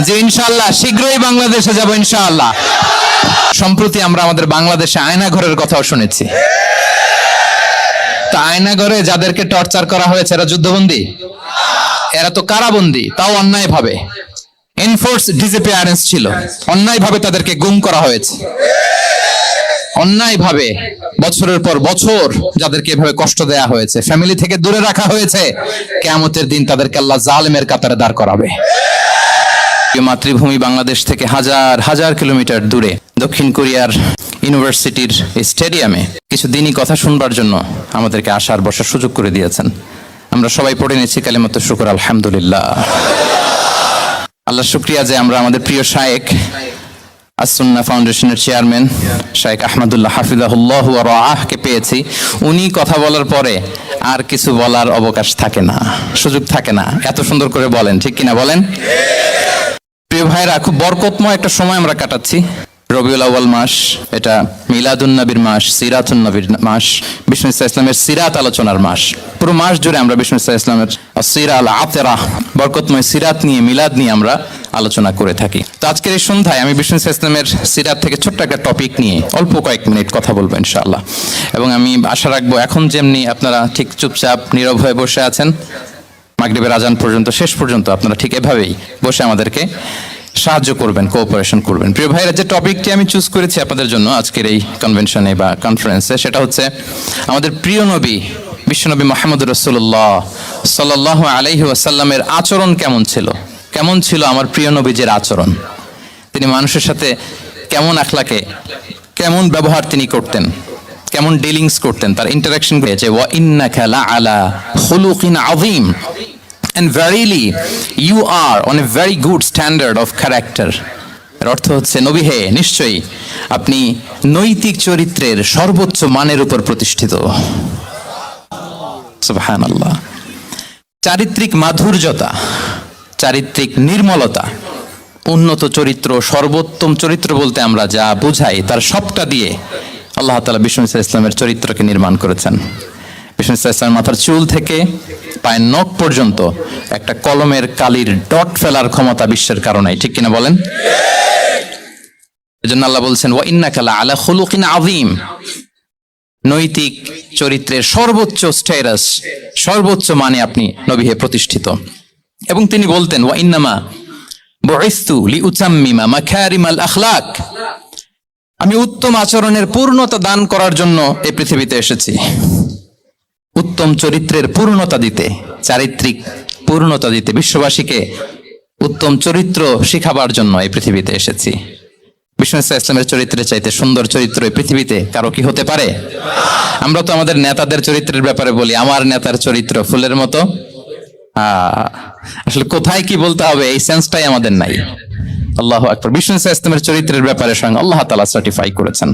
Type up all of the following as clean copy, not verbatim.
যে ইনশাআল্লাহ শীঘ্রই বাংলাদেশে যাব ইনশাআল্লাহ। সম্প্রতি আমরা আমাদের বাংলাদেশে আয়নাঘরের কথাও শুনেছি। তা আয়নাঘরে যাদেরকে টর্চার করা হয়েছে এরা যুদ্ধবন্দী? এরা তো কারাবন্দী, তাও অন্যায় ভাবে। এনফোর্স ডিসঅ্যাপিয়ারেন্স ছিল, অন্যায় ভাবে তাদেরকে গুম করা হয়েছে। অন্যায় ভাবে বছরের পর বছর যাদেরকে এভাবে কষ্ট দেয়া হয়েছে, ফ্যামিলি থেকে দূরে রাখা হয়েছে, কিয়ামতের দিন তাদেরকে আল্লাহ জালেমের কাতারে দাঁড় করাবে। মাতৃভূমি বাংলাদেশ থেকে হাজার হাজার কিলোমিটার দূরে দক্ষিণ কোরিয়ার ইউনিভার্সিটির স্টেডিয়ামে কিছু দিনই কথা শুনবার জন্য আমাদেরকে আসার বসার সুযোগ করে দিয়েছেন। আমরা সবাই পড়ে নিচ্ছি কালিমাত শুকর আলহামদুলিল্লাহ। আল্লাহ শুকরিয়া যে আমরা আমাদের প্রিয় শায়েখ আস-সুন্নাহ ফাউন্ডেশনের চেয়ারম্যান শায়েখ আহমদুল্লাহ হাফিজাহুল্লাহ ওয়া রাআহকে পেয়েছি। উনি কথা বলার পরে আর কিছু বলার অবকাশ থাকে না, সুযোগ থাকে না। এত সুন্দর করে বলেন, ঠিক কিনা বলেন? প্রিয় ভাইরা, খুব বরকতময় একটা সময় আমরা কাটাচ্ছি। রবিউল আউয়াল মাস, এটা মিলাদুন নবীর মাস, সিরাতুন নবীর মাস, বিষ্ণু ইসলামের সিরাত আলোচনার মাস। পুরো মাস জুড়ে আমরা বিষ্ণু ইসলামের সিরা আল আতেরা, বরকতময় সিরাত নিয়ে, মিলাদ নিয়ে আমরা আলোচনা করে থাকি। তো আজকের এই সন্ধ্যায় আমি বিষ্ণু ইসলামের সিরাত থেকে ছোট্ট একটা টপিক নিয়ে অল্প কয়েক মিনিট কথা বলবো ইনশাআল্লাহ। এবং আমি আশা রাখবো এখন যেমনি আপনারা ঠিক চুপচাপ নীরব হয়ে বসে আছেন মাগরিবের আজান পর্যন্ত, শেষ পর্যন্ত আপনারা ঠিক এভাবেই বসে আমাদেরকে সাহায্য করবেন, কোঅপারেশন করবেন। প্রিয় ভাইরা, যে টপিকটি আমি চুজ করেছি আপনাদের জন্য আজকের এই কনভেনশনে বা কনফারেন্সে, সেটা হচ্ছে আমাদের প্রিয় নবী বিশ্বনবী মুহাম্মদ রাসূলুল্লাহ সাল্লাল্লাহু আলাইহি ওয়াসাল্লামের আচরণ কেমন ছিল। কেমন ছিল আমার প্রিয় নবীজির আচরণ? তিনি মানুষের সাথে কেমন আখলাকে, কেমন ব্যবহার তিনি করতেন, কেমন ডিলিংস করতেন, তার ইন্টারাকশন হয়েছে। ওয়া ইন্নাকা লাআলা খুলুকিন আযীম, and verily you are on a very good standard of character। এর অর্থ হচ্ছে, নবী হে, নিশ্চয়ই আপনি নৈতিক চরিত্রের সর্বোচ্চ মানের উপর প্রতিষ্ঠিত। সুবহানাল্লাহ। চারিত্রিক মাধুর্যতা, চারিত্রিক নির্মলতা, উন্নত চরিত্র, সর্বোত্তম চরিত্র বলতে আমরা যা বুঝাই তার সবটা দিয়ে আল্লাহ তাআলা বিষ্ণু ইসলামের চরিত্রকে নির্মাণ করেছেন। বিষ্ণু ইসলামের মাথার চুল থেকে পায়ের নখ পর্যন্ত একটা কলমের কালির ডট ফেলার ক্ষমতা বিশ্বের কারণে, ঠিক কিনা বলেন? এজন্য আল্লাহ বলছেন ওয়া ইন্নাকা লাআলা খুলুকিন আযীম, নৈতিক চরিত্রের সর্বোচ্চ স্ট্যাটাস, সর্বোচ্চ মানে আপনি নবী হে প্রতিষ্ঠিত। এবং তিনি বলতেন ওয়া ইন্নামা বুইসতু লিউতাম্মিমা মাকারিমাল আখলাক, আমি উত্তম আচরণের পূর্ণতা দান করার জন্য এই পৃথিবীতে এসেছি। উত্তম চরিত্রের পূর্ণতা দিতে, চারিত্রিক পূর্ণতা দিতে, বিশ্ববাসীকে উত্তম চরিত্র শিখাবার জন্য এই পৃথিবীতে এসেছি। বিষ্ণু ইসলামের চরিত্রের চাইতে সুন্দর চরিত্র এই পৃথিবীতে কারো কি হতে পারে? আমরা তো আমাদের নেতাদের চরিত্রের ব্যাপারে বলি, আমার নেতার চরিত্র ফুলের মতো। আসলে কোথায় কি বলতে হবে এই সেন্সটাই আমাদের নাই। আল্লাহু আকবার। বিষ্ণু ইসলামের চরিত্রের ব্যাপারে স্বয়ং আল্লাহ তাআলা সার্টিফাই করেছেন।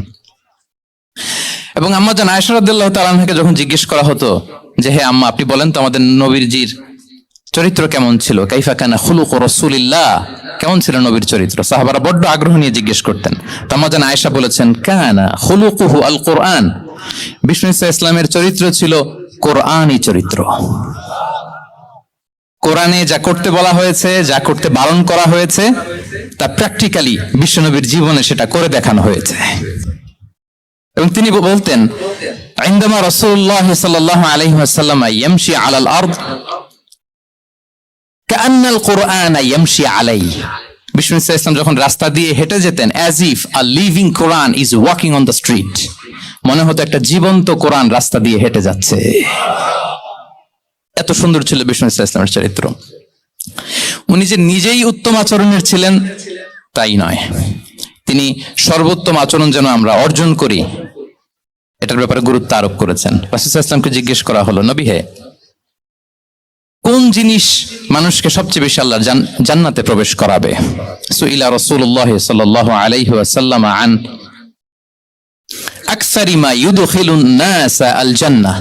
এবং আম্মা জান আয়েশা রাদিয়াল্লাহু তাআলা আনহাকে যখন জিজ্ঞেস করা হতো যে হে আম্মা, আপনি বলেন তো আমাদের নবীজির চরিত্র কেমন ছিল, কাইফা কানা খুলুকু রাসূলিল্লাহ, কেমন ছিল নবীর চরিত্র, সাহাবারা বড্ড আগ্রহ নিয়ে জিজ্ঞেস করতেন। তো আম্মা জান আয়েশা বলেছেন কানা খুলুকুহু আল কোরআন, বিষ্ণু ইসলামের চরিত্র ছিল কোরআনী চরিত্র। কোরআনে যা করতে বলা হয়েছে, যা করতে বারণ করা হয়েছে, তা প্র্যাকটিক্যালি বিশ্বনবীর জীবনে সেটা করে দেখানো হয়েছে। এবং তিনি বলতেন ইনদামা রাসূলুল্লাহ সাল্লাল্লাহু আলাইহি ওয়াসাল্লাম ইয়ামশি আলাল আরদ কাআন্নাল কুরআন ইয়ামশি আলাইহি, বিষ্ণু ইসলাম যখন রাস্তা দিয়ে হেঁটে যেতেন, as if a living Quran is walking on the street, মনে হতো একটা জীবন্ত কোরআন রাস্তা দিয়ে হেঁটে যাচ্ছে। এত সুন্দর ছিল বিষ্ণু ইসলামের চরিত্র। উনি যে নিজেই উত্তম আচরণের ছিলেন তাই নয়, তিনি সর্বোত্তম আচরণ যেন আমরা অর্জন করি এটার ব্যাপারে গুরুত্ব আরোপ করেছেন। রাসূল সাল্লাল্লাহু আলাইহি ওয়াসাল্লামকে জিজ্ঞেস করা হলো, নবী হে, কোন জিনিস মানুষকে সবচেয়ে বেশি আল্লাহর জান্নাতে প্রবেশ করাবে? সুইলা রাসূলুল্লাহ সাল্লাল্লাহু আলাইহি ওয়াসাল্লাম আন আকসারি মা ইউদখিলুন নাস আল জান্নাহ,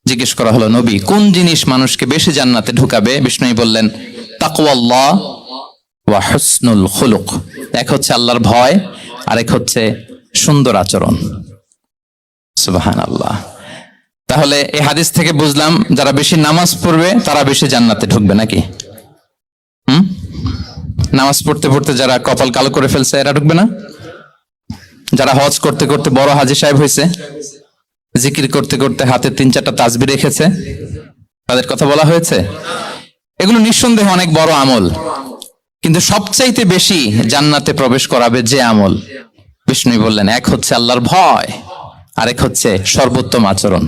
জিজ্ঞেস করা হলো নবী কোন জিনিস মানুষকে বেশি জান্নাতে ঢুকাবে? বিষ্ণু বললেন তাকওয়াল্লাহ ওয়া হুসনুল খুলুক, এক হচ্ছে আল্লাহর ভয়, আরেক হচ্ছে সুন্দর আচরণ। সুবহানাল্লাহ। তাহলে এই হাদিস থেকে বুঝলাম যারা বেশি নামাজ পড়বে তারা বেশি জান্নাতে ঢুকবে নাকি? নামাজ পড়তে পড়তে যারা কপাল কালো করে ফেলছে এরা ঢুকবে না? যারা হজ করতে করতে বড় হাজী সাহেব হয়েছে, জিকির করতে করতে হাতে 3-4টা তাসবিহ রেখেছে, তাদের কথা বলা হয়েছে? এগুলো নিঃসন্দেহে অনেক বড় আমল, কিন্তু সবচাইতে বেশি জান্নাতে প্রবেশ করাবে যে আমল, বিষ্ণু বললেন, এক হচ্ছে আল্লাহর ভয়, আরেক হচ্ছে সর্বোত্তম আচরণ।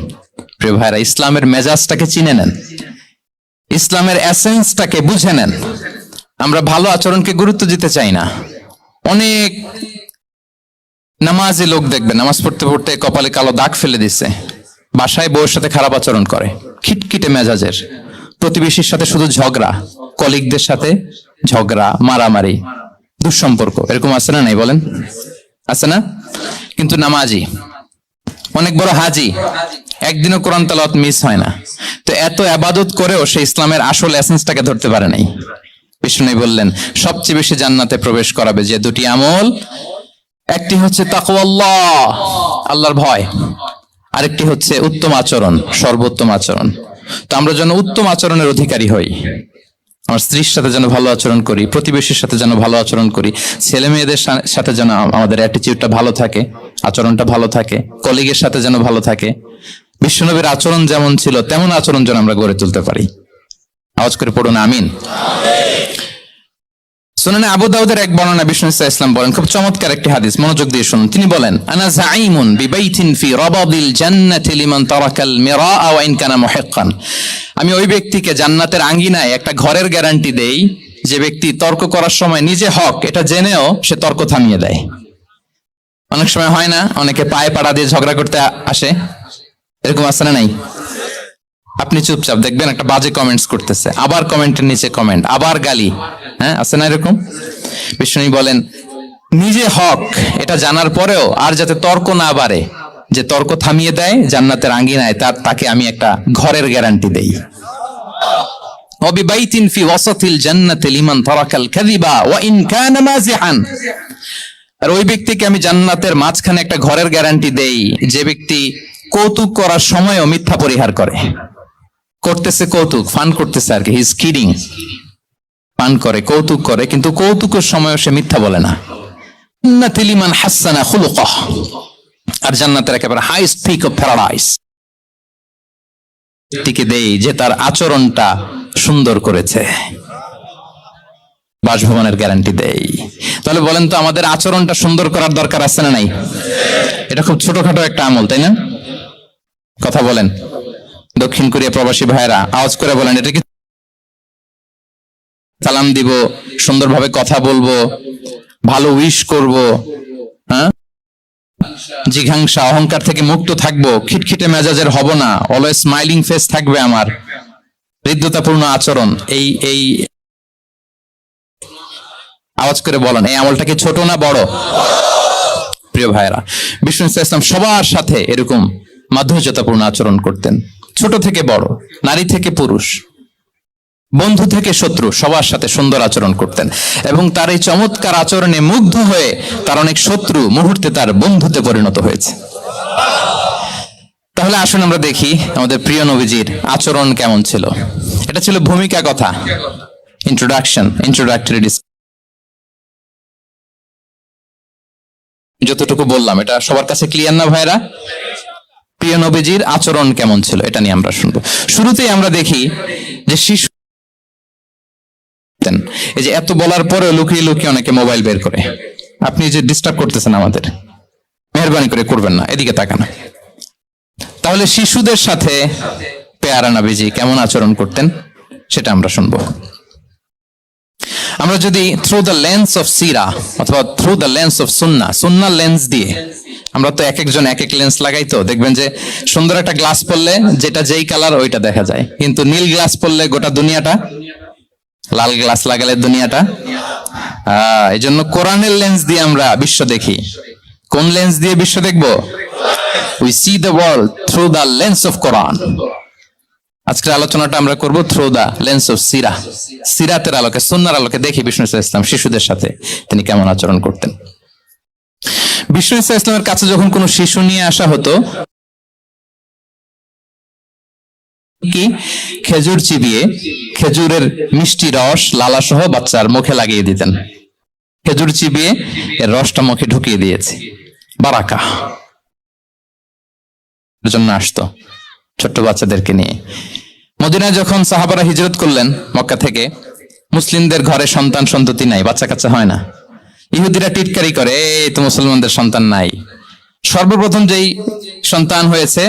প্রিয় ভাইরা, ইসলামের মেজাজটাকে চিনে নেন, ইসলামের এসেন্সটাকে বুঝে নেন। আমরা ভালো আচরণকে গুরুত্ব দিতে চাই না। অনেক নামাজি লোক দেখবেন নামাজ পড়তে পড়তে কপালে কালো দাগ ফেলে দিচ্ছে, বাসায় বউয়ের সাথে খারাপ আচরণ করে, খিটখিটে মেজাজের, প্রতিবেশীর সাথে শুধু ঝগড়া, কলিগদের সাথে ঝগড়া, মারামারি, দুঃসম্পর্ক, এরকম আছে না নাই বলেন? আছে না? কিন্তু নামাজি, অনেক বড় হাজি, একদিনও কোরআন তেলাওয়াত মিস হয় না, তো এত ইবাদত করেও সে ইসলামের আসল এসেন্সটাকে ধরতে পারে নাই। বিষ্ণু বললেন সবচেয়ে বেশি জান্নাতে প্রবেশ করাবে যে দুটি আমল, একটি হচ্ছে তাকওয়াল্লাহ, আল্লাহর ভয়, আরেকটি হচ্ছে উত্তম আচরণ, সর্বোত্তম আচরণ। তো আমরা যেন উত্তম আচরণের অধিকারী হই, আমার স্ত্রীর সাথে যেন ভালো আচরণ করি, প্রতিবেশীর সাথে যেন ভালো আচরণ করি, ছেলে মেয়েদের সাথে যেন আমাদের অ্যাটিটিউডটা ভালো থাকে, আচরণটা ভালো থাকে, কলিগের সাথে যেন ভালো থাকে। বিশ্বনবীর আচরণ যেমন ছিল তেমন আচরণ যেন আমরা গড়ে তুলতে পারি। আওয়াজ করে পড়ুন আমিন। সুনানে আবু দাউদের এক বর্ণনা, বিষ্ণু ইসলাম বলেন, খুব চমৎকার একটি হাদিস, মনোযোগ দিয়ে শুনুন। তিনি বলেন, আনা যাঈমুন বিবাইতিন ফি রাবাদিল জান্নাতি লিমান তারাকাল মিরাআ ওয়া ইন কানা মুহিক্কান। আমি ওই ব্যক্তিকে জান্নাতের আঙ্গিনায় একটা ঘরের গ্যারান্টি দেই যে ব্যক্তি তর্ক করার সময় নিজে হক এটা জেনেও সে তর্ক থামিয়ে দেয়। অনেক সময় হয় না, অনেকে পায়ে পাড়া দিয়ে ঝগড়া করতে আসে, এরকম আছে না নাই? আপনি চুপচাপ দেখবেন একটা বাজে কমেন্টস করতেছে, আবার কমেন্টের নিচে কমেন্ট, আবার গালি, হ্যাঁ আছে না এরকম? বিষ্ণু বলেন নিজে হক এটা জানার পরেও আর যাতে তর্ক না বাড়ে, যে তর্ক থামিয়ে দেয় জান্নাতের আঙ্গিনায়, তাকে আমি একটা ঘরের গ্যারান্টি দেই। ওয়াবিবাইতিন ফি ওয়াসাতিল জান্নাতি লিমান তারাকাল কাযিবা ওয়া ইন কানা মাযিহান। আর ওই ব্যক্তিকে আমি জান্নাতের মাঝখানে একটা ঘরের গ্যারান্টি দেই যে ব্যক্তি কৌতুক করার সময়ও মিথ্যা পরিহার করে। করতেছে কৌতুক, ফান করতেছে আর কি, হি ইজ কিডিং, ফান করে, কৌতুক করে, কিন্তু কৌতুকের সময়ও সে মিথ্যা বলে না। জান্নাতি লিমান হাসানা খুলুকাহ। আর জান্নাতের একেবারে হাইস্ট পিক অফ প্যারাডাইস টিকে দেই যে তার আচরণটা সুন্দর করেছে, বাসভবনের গ্যারান্টি দেই। তাহলে বলেন তো আমাদের আচরণটা সুন্দর করার দরকার আছে না নাই? এটা খুব ছোটখাটো একটা আমল, তাই না? কথা বলেন। দক্ষিণ কোরিয়া প্রবাসী ভাইরা আওয়াজ করে বলেন, এটা কি সালাম দিব, সুন্দরভাবে কথা বলবো, ভালো উইশ করব, হ্যাঁ, জিঘাংসা অহংকার থেকে মুক্ত থাকবো, খিটখিটে মেজাজের হব না, অলওয়েজ স্মাইলিং ফেস থাকবে আমার, হৃদ্যতাপূর্ণ আচরণ। এই আওয়াজ করে বলেন, এই আমলটা কি ছোট না বড়? প্রিয় ভাইরা, বিষ্ণু ইসলাম সবার সাথে এরকম মাধুর্যতাপূর্ণ আচরণ করতেন, ছোট থেকে বড়, নারী থেকে পুরুষ, বন্ধু থেকে শত্রু, সবার সাথে সুন্দর আচরণ করতেন। এবং তার এই চমৎকার আচরণে মুগ্ধ হয়ে তার অনেক শত্রু মুহূর্তে তার বন্ধুতে পরিণত হয়েছে। তাহলে আসুন আমরা দেখি আমাদের প্রিয় নবীজির আচরণ কেমন ছিল। এটা ছিল ভূমিকা কথা, ইন্ট্রোডাক্টরি। যতটুকু বললাম এটা সবার কাছে ক্লিয়ার না ভাইরা? প্রিয় নবীজির আচরণ কেমন ছিল এটা নিয়ে আমরা শুনবো। শুরুতেই আমরা দেখি যে শিশু, এই যে এত বলার পরে লুকিয়ে লুকিয়ে অনেকে মোবাইল বের করে। আপনি যে ডিস্টার্ব করতেছেন আমাদের, মেহরবানি করে করবেন না, এদিকে তাকানো। তাহলে শিশুদের সাথে পেয়ারা নবীজি কেমন আচরণ করতেন সেটা আমরা শুনবো। আমরা যদি থ্রু দ্য লেন্স অফ সিরা অথবা through the lens of Sunnah lens দিয়ে, আমরা তো এক একজন এক এক লেন্স লাগাই, তো দেখবেন যে সুন্দর একটা গ্লাস পরলে যেটা যেই কালার ওইটা দেখা যায়, কিন্তু নীল গ্লাস পরলে গোটা দুনিয়াটা, লাল গ্লাস লাগালে দুনিয়াটা। এই জন্য কোরআনের লেন্স দিয়ে আমরা বিশ্ব দেখি। কোন লেন্স দিয়ে বিশ্ব দেখবো? We see the world through the lens of Quran. আজকের আলোচনাটা আমরা করব থ্রু দ্য লেন্স অফ সিরাতের আলোকে, সুন্নাহর আলোকে দেখি বিষ্ণু ইসলাম শিশুদের সাথে তিনি কেমন আচরণ করতেন। বিষ্ণু ইসলামের কাছে যখন কোনো শিশু নিয়ে আসা হতো, কি খেজুর চিবিয়ে খেজুরের মিষ্টি রস লালা সহ বাচ্চার মুখে লাগিয়ে দিতেন। খেজুর চিবিয়ে এর রসটা মুখে ঢুকিয়ে দিয়েছে, বারাকা জন্য আসতো ছোট্ট বাচ্চাদেরকে নিয়ে। মদিনায় যখন সাহাবারা হিজরত করলেন মক্কা থেকে, মুসলিমদের ঘরে সন্তান সন্ততি নাই, বাচ্চা কাচ্চা হয় না। ইহুদিরা টিটকারি করে, এই তো মুসলমানদের সন্তান নাই। সর্বপ্রথম যেই সন্তান হয়েছে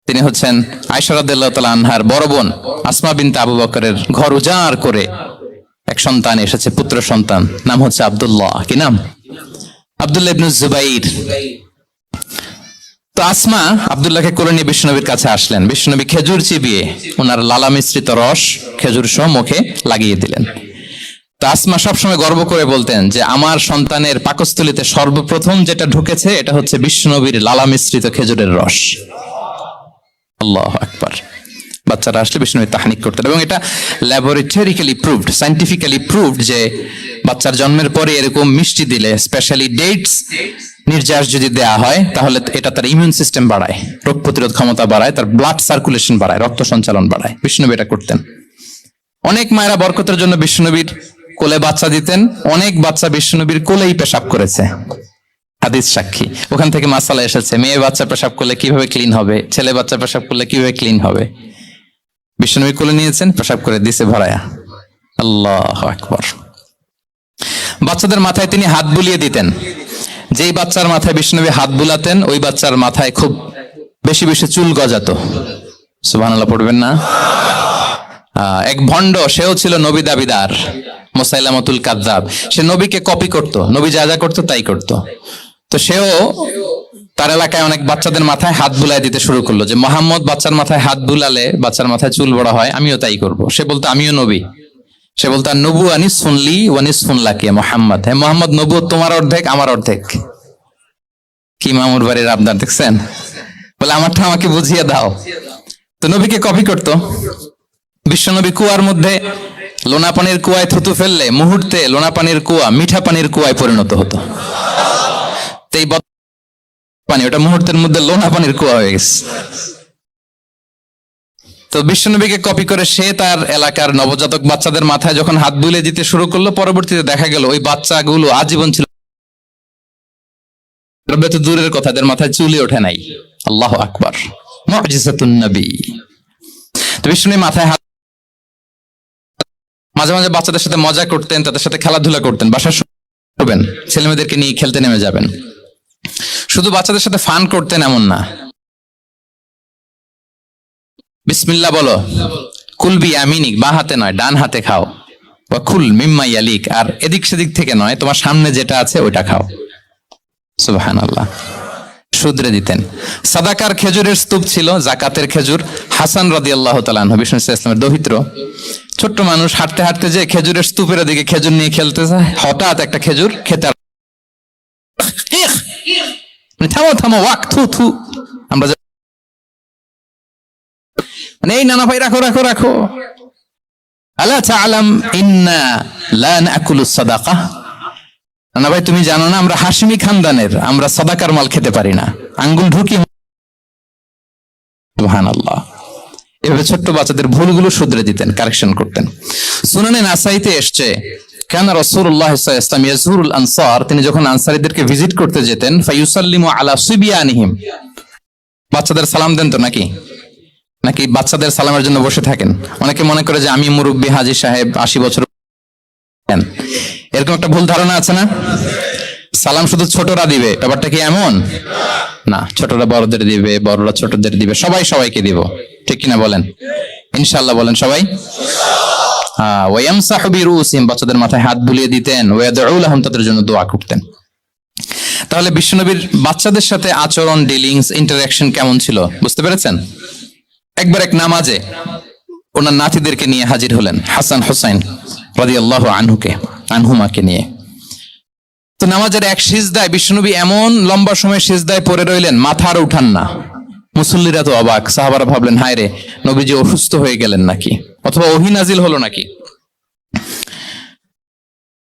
তিনি হচ্ছেন আয়েশা রাদিয়াল্লাহু তাআলা আনহার বড় বোন আসমা বিনতে আবু বকরের ঘর উজাড় করে এক সন্তান এসেছে, পুত্র সন্তান, নাম হচ্ছে আব্দুল্লাহ। কি নাম? আব্দুল্লাহ ইবনে জুবাইর। তো আসমা আব্দুল্লাহকে কোলে নিয়ে বিশ্বনবীর কাছে আসলেন। বিশ্বনবী খেজুর চিবিয়ে ওনার লালা মিশ্রিত রস খেজুর সহ মুখে লাগিয়ে দিলেন। তো আসমা সবসময় গর্ব করে বলতেন যে আমার সন্তানের পাকস্থলীতে সর্বপ্রথম যেটা ঢুকেছে এটা হচ্ছে বিশ্বনবীর লালা মিশ্রিত খেজুরের রস। আল্লাহু আকবার। বাচ্চারা আসলে বিষ্ণু তাহনিক করতেন, এবং এটা ল্যাবরেটরিক্যালি প্রুভড, সায়েন্টিফিক্যালি প্রুভড যে বাচ্চার জন্মের পরে এরকম মিষ্টি দিলে, স্পেশালি ডেটস নির্যাস যদি দেয়া হয়, তাহলে এটা তার ইমিউন সিস্টেম বাড়ায়, রোগ প্রতিরোধ ক্ষমতা বাড়ায়, তার ব্লাড সার্কুলেশন বাড়ায়, রক্ত সঞ্চালন বাড়ায়। বিষ্ণুনবী এটা করতেন। অনেক মায়েরা বরকতের জন্য বিষ্ণুনবীর কোলে বাচ্চা দিতেন। অনেক বাচ্চা বিষ্ণুনবীর কোলেই পেশাব করেছে, হাদিস সাক্ষী। ওখান থেকে মাসালা এসেছে, মেয়ে বাচ্চা পেশাব করলে কিভাবে ক্লিন হবে, ছেলে বাচ্চা পেশাব করলে কিভাবে ক্লিন হবে। বিষ্ণুনবী কোলে নিয়েছেন, পেশাব করে দিছে ভরায়া। আল্লাহু আকবার। বাচ্চাদের মাথায় তিনি হাত বুলিয়ে দিতেন। যেই বাচ্চার মাথায় বিষ্ণুনবী হাত বুলাতেন, ওই বাচ্চার মাথায় খুব বেশি বেশি চুল গজাতো। সুবহানাল্লাহ পড়বেন না? এক ভণ্ড, সেও ছিল নবী দাবিদার, মুসাইলামাতুল কাযযাব। সে নবীকে কপি করত, নবী যা যা করতো তাই করত। তো সেও তার এলাকায় অনেক বাচ্চাদের মাথায় হাত বুলাই দিতে শুরু করলো, যে মোহাম্মদ বাচ্চার মাথায় হাত বুলালে বাচ্চার মাথায় চুল বড় হয়, আমিও তাই করব। সে বলতো আমিও নবী। সে বলতো নবু আনিস শুনলি ওয়ানিস শুনলাকে মোহাম্মদ, হ্যাঁ মোহাম্মদ নবুয়ত তোমার অর্ধেক আমার অর্ধেক। কি মামুর বাড়ির আবদার দেখছেন? বলে আমারটা আমাকে বুঝিয়ে দাও। তো নবীকে কপি করতো। বিশ্বনবী কুয়ার মধ্যে লোনা পানির কুয়ায় থুতু ফেললে মুহূর্তে লোনা পানির কুয়া মিঠা পানির কুয়ায় পরিণত হতো। তো এই পানি ওটা মুহূর্তের মধ্যে লোনা পানির কুয়া হয়ে গেছে। তো বিশ্বনবীকে কপি করে সে তার এলাকার নবজাতক বাচ্চাদের মাথায় যখন হাত বুলিয়ে দিতে শুরু করলো, পরবর্তীতে দেখা গেল ওই বাচ্চাগুলো আজীবন ছিল, দূরের কথা, এদের মাথায় চুলি ওঠে নাই। আল্লাহু আকবার, মুজিজাতুন নবী। তো বিশ্বনবী মাথায় হাত, মাঝে মাঝে বাচ্চাদের সাথে মজা করতেন, তাদের সাথে খেলাধুলা করতেন। বাসায় শুবেন, ছেলে মেয়েদেরকে নিয়ে খেলতে নেমে যাবেন। শুধু বাচ্চাদের সাথে ফান করতেন এমন না। বিসমিল্লাহ বলো, কুলবি আমিনিক, বা হাতে নয় ডান হাতে খাও। বা কুল মিম্মা ইয়ালিক, আর এদিক সেদিক থেকে নয়, তোমার সামনে যেটা আছে ওইটা খাও। সুবহানাল্লাহ। শুধরে দিতেন। সাদাকার খেজুরের স্তূপ ছিল, জাকাতের খেজুর। হাসান রাদিয়াল্লাহু তাআলা আনহু, বিষ্ণু ইসলামের দৌহিত্র, ছোট্ট মানুষ, হাঁটতে হাঁটতে যে খেজুরের স্তূপের দিকে খেজুর নিয়ে খেলতে যায়, হঠাৎ একটা খেজুর খেতে, থামো থামো, ওয়াক, থু থু। আমরা মানে এই নানা ভাই রাখো রাখো রাখো। আলা তাআলাম ইন্না লা নাকুলুস সাদাকা। নানা ভাই তুমি জানো না আমরা হাশিমি খানদানের, আমরা সাদাকার মাল খেতে পারি না। আঙ্গুল ঢুকি। সুবহানাল্লাহ। এভাবে ছোট্ট বাচ্চাদের ভুলগুলো শুধরে দিতেন, কারেকশন করতেন। সুনানে নাসাইতে এসছে, কানা রাসূলুল্লাহ সাল্লাল্লাহু আলাইহি ওয়াসাল্লাম ইয়াজুরুল আনসার, তিনি যখন আনসারীদেরকে ভিজিট করতে যেতেন, ফায়ুসাল্লিমু আলা সিবিয়ানিহিম, বাচ্চাদের সালাম দেন তো নাকি? নাকি বাচ্চাদের সালামের জন্য বসে থাকেন? অনেকে মনে করে যে আমি মুরব্বী হাজী সাহেব 80 বছর, এরকম একটা ভুল ধারণা আছে না? সালাম শুধু ছোটরা দিবে, ব্যাপারটা কি এমন না? ছোটরা বড়দের দিবে, বড়রা ছোটদের দিবে, সবাই সবাইকে দিব, ঠিক কিনা বলেন? ইনশাআল্লাহ বলেন সবাই। ওয়ায়ামসাহু বিরুসিহিম, বাচ্চাদের মাথায় হাত বুলিয়ে দিতেন। ওয়ায়াদউ লাহুম, তাদের জন্য দোয়া করতেন। তাহলে বিশ্বনবীর বাচ্চাদের সাথে আচরণ, ডিলিংস, ইন্টারঅ্যাকশন কেমন ছিল বুঝতে পেরেছেন? একবার এক নামাজে ওনার নাতিদেরকে নিয়ে হাজির হলেন, হাসান হুসাইন রাদিয়াল্লাহু আনহুমাকে নিয়ে। তো নামাজের এক সিজদায় বিশ্বনবী এমন লম্বা সময় সিজদায় পড়ে রইলেন, মাথা আর উঠান না। মুসল্লিরা তো অবাক, সাহাবারা ভাবলেন হায় রে, নবীজি অসুস্থ হয়ে গেলেন নাকি, অথবা ওহী নাজিল হলো নাকি।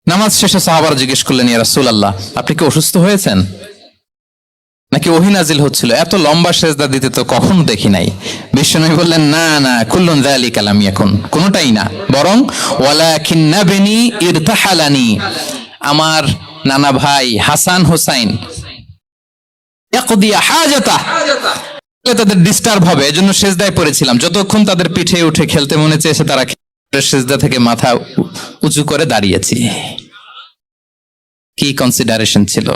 নামাজ শেষে সাহাবারা জিজ্ঞেস করলেন, ইয়া রাসূলুল্লাহ আপনি কি অসুস্থ হয়েছেন নাকি ওহী নাজিল হচ্ছিল? এত লম্বা সেজদা দিতে তো কখনো দেখি নাই। বিশ্বনবী বললেন, না না, কুল্লুন যালিকা লাম ইয়াকুন, কোনোটাই না, বরং ওয়ালাকিন্নাবনি ইরতাহালানি, আমার নানা ভাই হাসান হোসাইন ইয়াকদিয়া হাজাতাহ, তাদের ডিস্টার্ব হবে এজন্য সেজদায় পড়েছিলাম। যতক্ষণ তাদের পিঠে উঠে খেলতে মনে চেয়েছে তারা সেজদা থেকে মাথা উঁচু করে দাঁড়িয়েছি। কি কনসিডারেশন ছিল,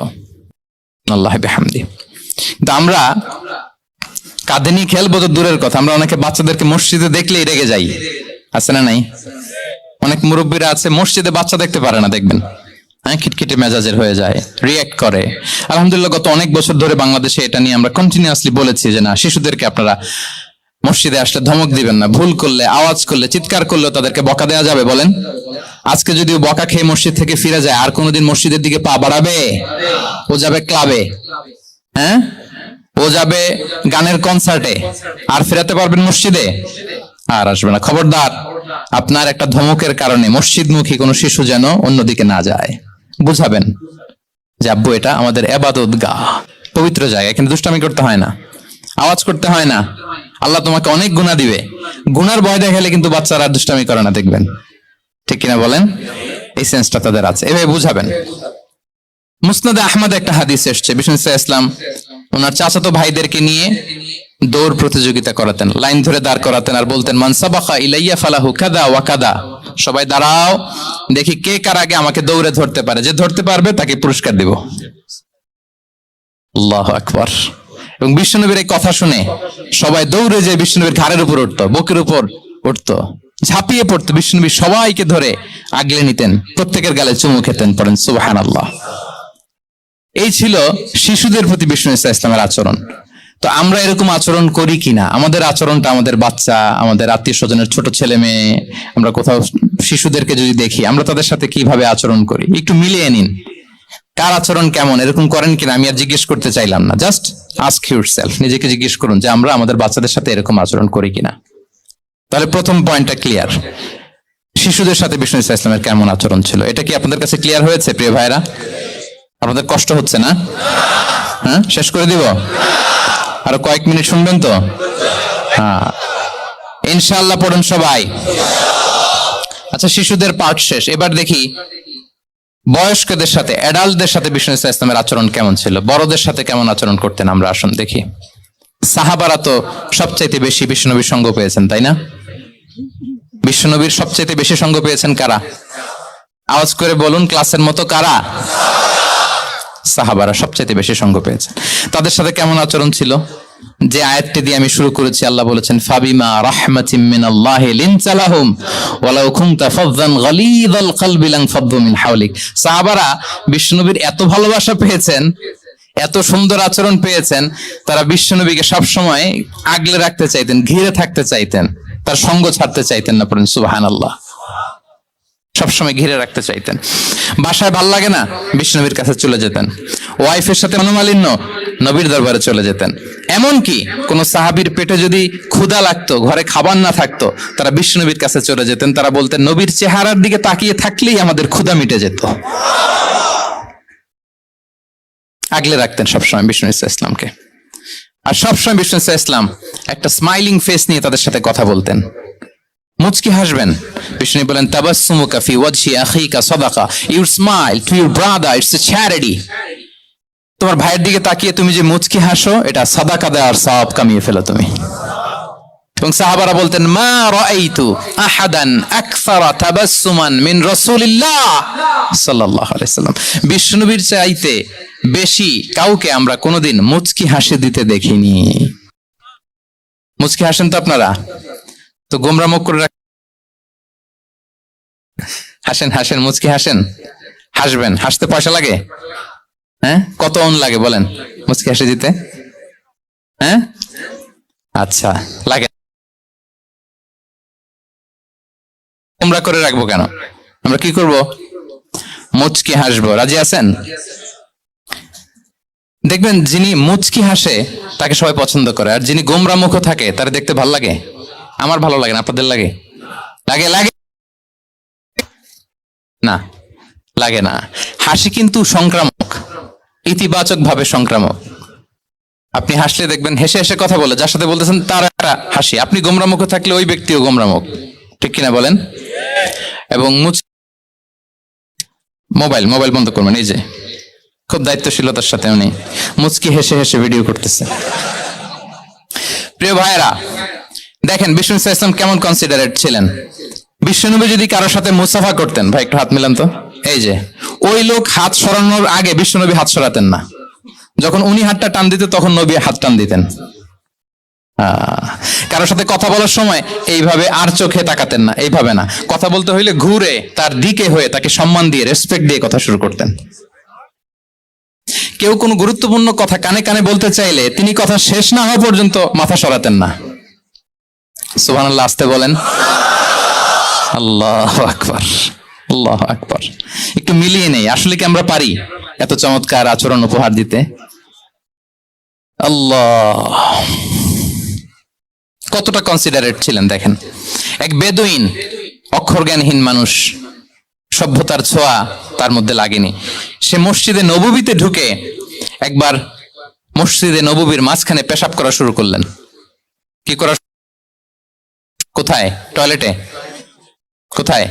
আল্লাহ বিহামদি। কিন্তু আমরা কাঁধে নিয়ে খেলবো তো দূরের কথা, আমরা অনেকে বাচ্চাদেরকে মসজিদে দেখলেই রেগে যাই, আছে না নাই? অনেক মুরব্বীরা আছে মসজিদে বাচ্চা দেখতে পারে না, দেখবেন হ্যাঁ, খিটখিটে মেজাজের হয়ে যায়, রিয়্যাক্ট করে। আলহামদুলিল্লাহ গত অনেক বছর ধরে বাংলাদেশে এটা নিয়ে আমরা কন্টিনিউয়াসলি বলেছি যে না, শিশুদেরকে আপনারা মসজিদে আসলে ধমক দিবেন না, ভুল করলে, আওয়াজ করলে, চিৎকার করলেও তাদেরকে বকা দেওয়া যাবে? বলেন, আজকে যদি বকা খেয়ে মসজিদ থেকে ফিরে যায় আর কোনোদিন মসজিদের দিকে পা বাড়াবে? ও যাবে ক্লাবে, হ্যাঁ, ও যাবে গানের কনসার্টে, আর ফেরাতে পারবেন মসজিদে? আর আসবে না। খবরদার, আপনার একটা ধমকের কারণে মসজিদমুখী কোনো শিশু যেন অন্যদিকে না যায়। বুঝাবেন যে আব্বু, এটা আমাদের ইবাদতগাহ, পবিত্র জায়গা, এখানে দুষ্টামি করতে হয় না, আওয়াজ করতে হয় না, আল্লাহ তোমাকে অনেক গুনাহ দিবে। গুনার ভয় দেখালে কিন্তু বাচ্চারা দুষ্টামি করে না, দেখবেন, ঠিক কিনা বলেন? এই সেন্সটা তাদের আছে, এভাবে বুঝাবেন। মুসনাদে আহমদ একটা হাদিস এসছে, বিষ্ণু ইসলাম ওনার চাচাতো ভাইদেরকে নিয়ে দৌড় প্রতিযোগিতা করাতেন, লাইন ধরে দাঁড় করাতেন আর বলতেন, মান সাবাকা ইলাইয়া ফালাহু কাদা ওয়া কাদা, সবাই দাঁড়াও, দেখি কে কার আগে আমাকে দৌড়ে ধরতে পারে, যে ধরতে পারবে তাকে পুরস্কার দিব। আল্লাহু আকবার। এবং বিশ্বনবীর এই কথা শুনে সবাই দৌড়ে যে বিশ্বনবীর ঘাড়ের উপর উঠতো, বুকের উপর উঠতো, ঝাঁপিয়ে পড়তো, বিশ্বনবী সবাইকে ধরে আগলে নিতেন, প্রত্যেকের গালে চুমু খেতেন, পড়েন সুবহানাল্লাহ। এই ছিল শিশুদের প্রতি বিষ্ণু ইসলামের আচরণ। তো আমরা এরকম আচরণ করি কিনা? আমাদের আচরণটা আমাদের বাচ্চা, আমাদের আত্মীয় স্বজনের ছোট ছেলে মেয়ে, আমরা কোথাও শিশুদেরকে যদি দেখি, আমরা তাদের সাথে কিভাবে আচরণ করি, একটু মিলিয়ে নিন। কার আচরণ কেমন, এরকম করেন কিনা? আমি আর জিজ্ঞেস করতে চাইলাম না, জাস্ট আস্ক ইউরসেলফ, নিজেকে জিজ্ঞেস করুন যে আমরা আমাদের বাচ্চাদের সাথে এরকম আচরণ করি কিনা। তাহলে প্রথম পয়েন্টটা ক্লিয়ার, শিশুদের সাথে বিষ্ণু ইসলামের কেমন আচরণ ছিল। এটা কি আপনাদের কাছে ক্লিয়ার হয়েছে প্রিয় ভাইরা? আপনাদের কষ্ট হচ্ছে না? হ্যাঁ, শেষ করে দিব, আরো কয়েক মিনিট শুনবেন তো? হ্যাঁ, ইনশাআল্লাহ পড়ুন সবাই। আচ্ছা, শিশুদের পার্ট শেষ, এবার দেখি বয়স্কদের সাথে, অ্যাডাল্টদের সাথে বিষ্ণু ইসলামের আচরণ কেমন ছিল, বড়দের সাথে কেমন আচরণ করতেন। আমরা আসুন দেখি। সাহাবারা তো সবচাইতে বেশি বিশ্বনবীর সঙ্গ পেয়েছেন, তাই না? বিশ্বনবীর সবচাইতে বেশি সঙ্গ পেয়েছেন কারা? আওয়াজ করে বলুন, ক্লাসের মতো, কারা? সাহাবারা সবচাইতে বেশি সঙ্গ পেয়েছেন। তাদের সাথে কেমন আচরণ ছিল? যে আয়াতটি দিয়ে আমি শুরু করেছি, আল্লাহ বলেছেন, ফাবিমা রাহমাতিম মিনাল্লাহি লিনতা লাহুম ওয়ালাউ কুনতা ফাযযান গালিযাল কলবি লানফাদ্দু মিন হাওলিক। সাহাবারা বিশ্বনবীর এত ভালোবাসা পেয়েছেন, এত সুন্দর আচরণ পেয়েছেন, তারা বিশ্বনবীকে সবসময় আগলে রাখতে চাইতেন, ঘিরে থাকতে চাইতেন, তার সঙ্গ ছাড়তে চাইতেন না। পড়েন সুবহানাল্লাহ। সবসময় ঘিরে রাখতে চাইতেন। বাসায় ভাল লাগে না, বিশ্বনবীর কাছে চলে যেতেন। ওয়াইফের সাথে মনোমালিন্য, নবীর দরবারে চলে যেতেন। এমনকি কোন সাহাবীর পেটে যদি ক্ষুধা লাগতো, ঘরে খাবার না থাকতো, তারা বিশ্বনবীর কাছে চলে যেতেন। তারা বলতেন, নবীর চেহারার দিকে তাকিয়ে থাকলেই আমাদের ক্ষুধা মিটে যেত। আগলে রাখতেন সবসময় বিষ্ণু ইসলামকে। আর সবসময় বিষ্ণু ইসলাম একটা স্মাইলিং ফেস নিয়ে তাদের সাথে কথা বলতেন, মুচকি হাসবেন। বিষ্ণু বলেন, তাবাসসুমুকা ফি ওয়াজহি আখিকা সাদাকা, you smile to your brother, it's a charity. তোমার ভাইয়ের দিকে তাকিয়ে তুমি যে মুচকি হাসো, এটা সাদাকা দেওয়ার সওয়াব কামিয়ে ফেলো তুমি। এবং সাহাবারা বলতেন, মা রাআইতু আহাদান আকসারা তাবাসসুমান মিন রাসূলিল্লাহ সাল্লাল্লাহু আলাইহি ওয়াসাল্লাম। বিষ্ণুবীর চাইতে বেশি কাউকে আমরা কোনোদিন মুচকি হাসি দিতে দেখিনি। মুচকি হাসেন তো আপনারা? তো গোমরা মুখ করে হাসেন, হাসেন, মুচকি হাসেন, হাসবেন। হাসতে পয়সা লাগে? হ্যাঁ, কত অন লাগে বলেন মুচকি হাসি দিতে? হ্যাঁ, আচ্ছা, লাগে। গোমরা করে রাখবো কেন? আমরা কি করব? মুচকি হাসবো। রাজি আছেন? দেখবেন, যিনি মুচকি হাসে তাকে সবাই পছন্দ করে, আর যিনি গোমরা মুখ থাকে তার দেখতে ভালো লাগে। আমার ভালো লাগে না, আপনাদের লাগে? লাগে? লাগে না, লাগে না। হাসি কিন্তু সংক্রামক, ইতিবাচক ভাবে সংক্রামক। আপনি হাসলে দেখবেন হেসে হেসে কথা বলে, যার সাথে বলতেছেন তার একটা হাসি। আপনি গোমরামুখ থাকলে ওই ব্যক্তিও গোমরামুখ, ঠিক কিনা বলেন? এবং মোবাইল বন্ধ করবেন। এই যে খুব দায়িত্বশীলতার সাথে উনি মুচকি হেসে হেসে ভিডিও করতেছে। প্রিয় ভাইয়েরা, দেখেন বিষ্ণু ইসলাম কেমন কনসিডারেট ছিলেন। বিশ্বনবী যদি কারোর সাথে মুসাফা করতেন, ভাই একটু হাত মিলান তো, এই যে ওই লোক হাত সরানোর আগে বিশ্বনবী হাত সরাতেন না। যখন উনি হাতটা টান দিতেন তখন নবী হাত টান দিতেন। কারোর সাথে কথা বলার সময় এইভাবে আর চোখে তাকাতেন না, এইভাবে না। কথা বলতে হইলে ঘুরে তার দিকে হয়ে তাকে সম্মান দিয়ে রেসপেক্ট দিয়ে কথা শুরু করতেন। কেউ কোনো গুরুত্বপূর্ণ কথা কানে কানে বলতে চাইলে তিনি কথা শেষ না হওয়া পর্যন্ত মাথা সরাতেন না। সুবহানাল্লাহ, আসতে বলেন। আল্লাহু আকবার, আল্লাহু আকবার। একটু মিলিয়ে নেই, আসলে কি আমরা পারি এত চমৎকার আচরণ উপহার দিতে? আল্লাহ, কতটা কনসিডারেট ছিলেন দেখেন। এক বেদুইন, অক্ষর জ্ঞানহীন মানুষ, সভ্যতার ছোঁয়া তার মধ্যে লাগেনি। সে মসজিদে নববীতে ঢুকে একবার মসজিদে নববীর মাঝখানে পেশাব করা শুরু করলেন। কি করা? কোথায়? টয়লেটে। কোথায়?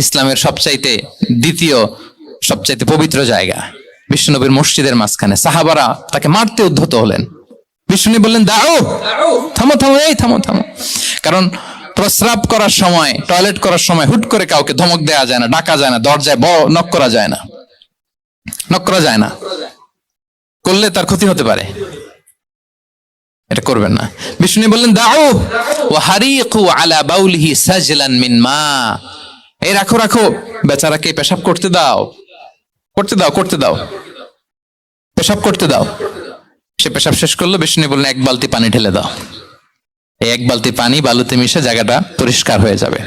ইসলামের সবচাইতে দ্বিতীয় সবচাইতে পবিত্র জায়গা বিশ্বনবীর মসজিদের মাঝখানে। সাহাবারা তাকে মারতে উদ্ধত হলেন। বিষ্ণু বললেন, দাও, থামো থামো, এই থামো থামো। কারণ প্রস্রাব করার সময়, টয়লেট করার সময় হুট করে কাউকে ধমক দেওয়া যায় না, ডাকা যায় না, দরজায় নক করা যায় না, নক করা যায় না। করলে তার ক্ষতি হতে পারে, এটা করবেন না। বিষ্ণু বললেন, দাও ওয়া হারিকু আলা বাউলিহি সাজলান মিন মা। এই রাখো রাখো, বেচারাকে পেশাব করতে দাও, করতে দাও, করতে দাও, পেশাব করতে দাও। সে পেশাব শেষ করলো। বিষ্ণু বললেন, এক বালতি পানি ঢেলে দাও। এই এক বালতি পানি বালুতে মিশে জায়গাটা পরিষ্কার হয়ে যাবে।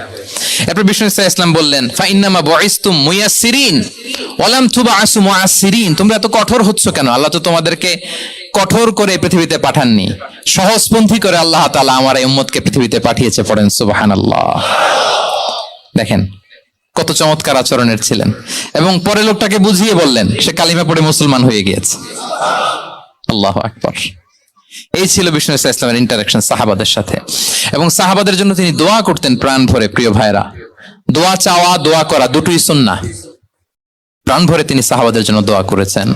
এরপর বিষ্ণু ইসলাম বললেন, ফাইন্নামা বুইসতুম মুয়াসসিরিন ওয়া লাম তুবআসু মুআসসিরিন। তোমরা এত কঠোর হচ্ছ কেন? আল্লাহ তো তোমাদেরকে কঠোর করে পৃথিবীতে পাঠাননি, সহজপন্থী করে আল্লাহ তাআলা আমার এই উম্মতকে পৃথিবীতে পাঠিয়েছে। পড়েন সুবহানাল্লাহ। দেখেন কত চমৎকার আচরণের ছিলেন। এবং পরে লোকটাকে বুঝিয়ে বললেন, সে কালিমা পড়ে মুসলমান হয়ে গিয়েছে। আল্লাহু আকবার। এই ছিল বিষ্ণু ইসলামের ইন্টারাকশন সাহাবাদের সাথে। এবং সাহাবাদের জন্য তিনি দোয়া করতেন প্রাণ ভরে। প্রিয় ভাইরা, দোয়া চাওয়া, দোয়া করা দুটোই সুন্নাহ। প্রাণ ভরে তিনি সাহাবাদের জন্য দোয়া করেছেন।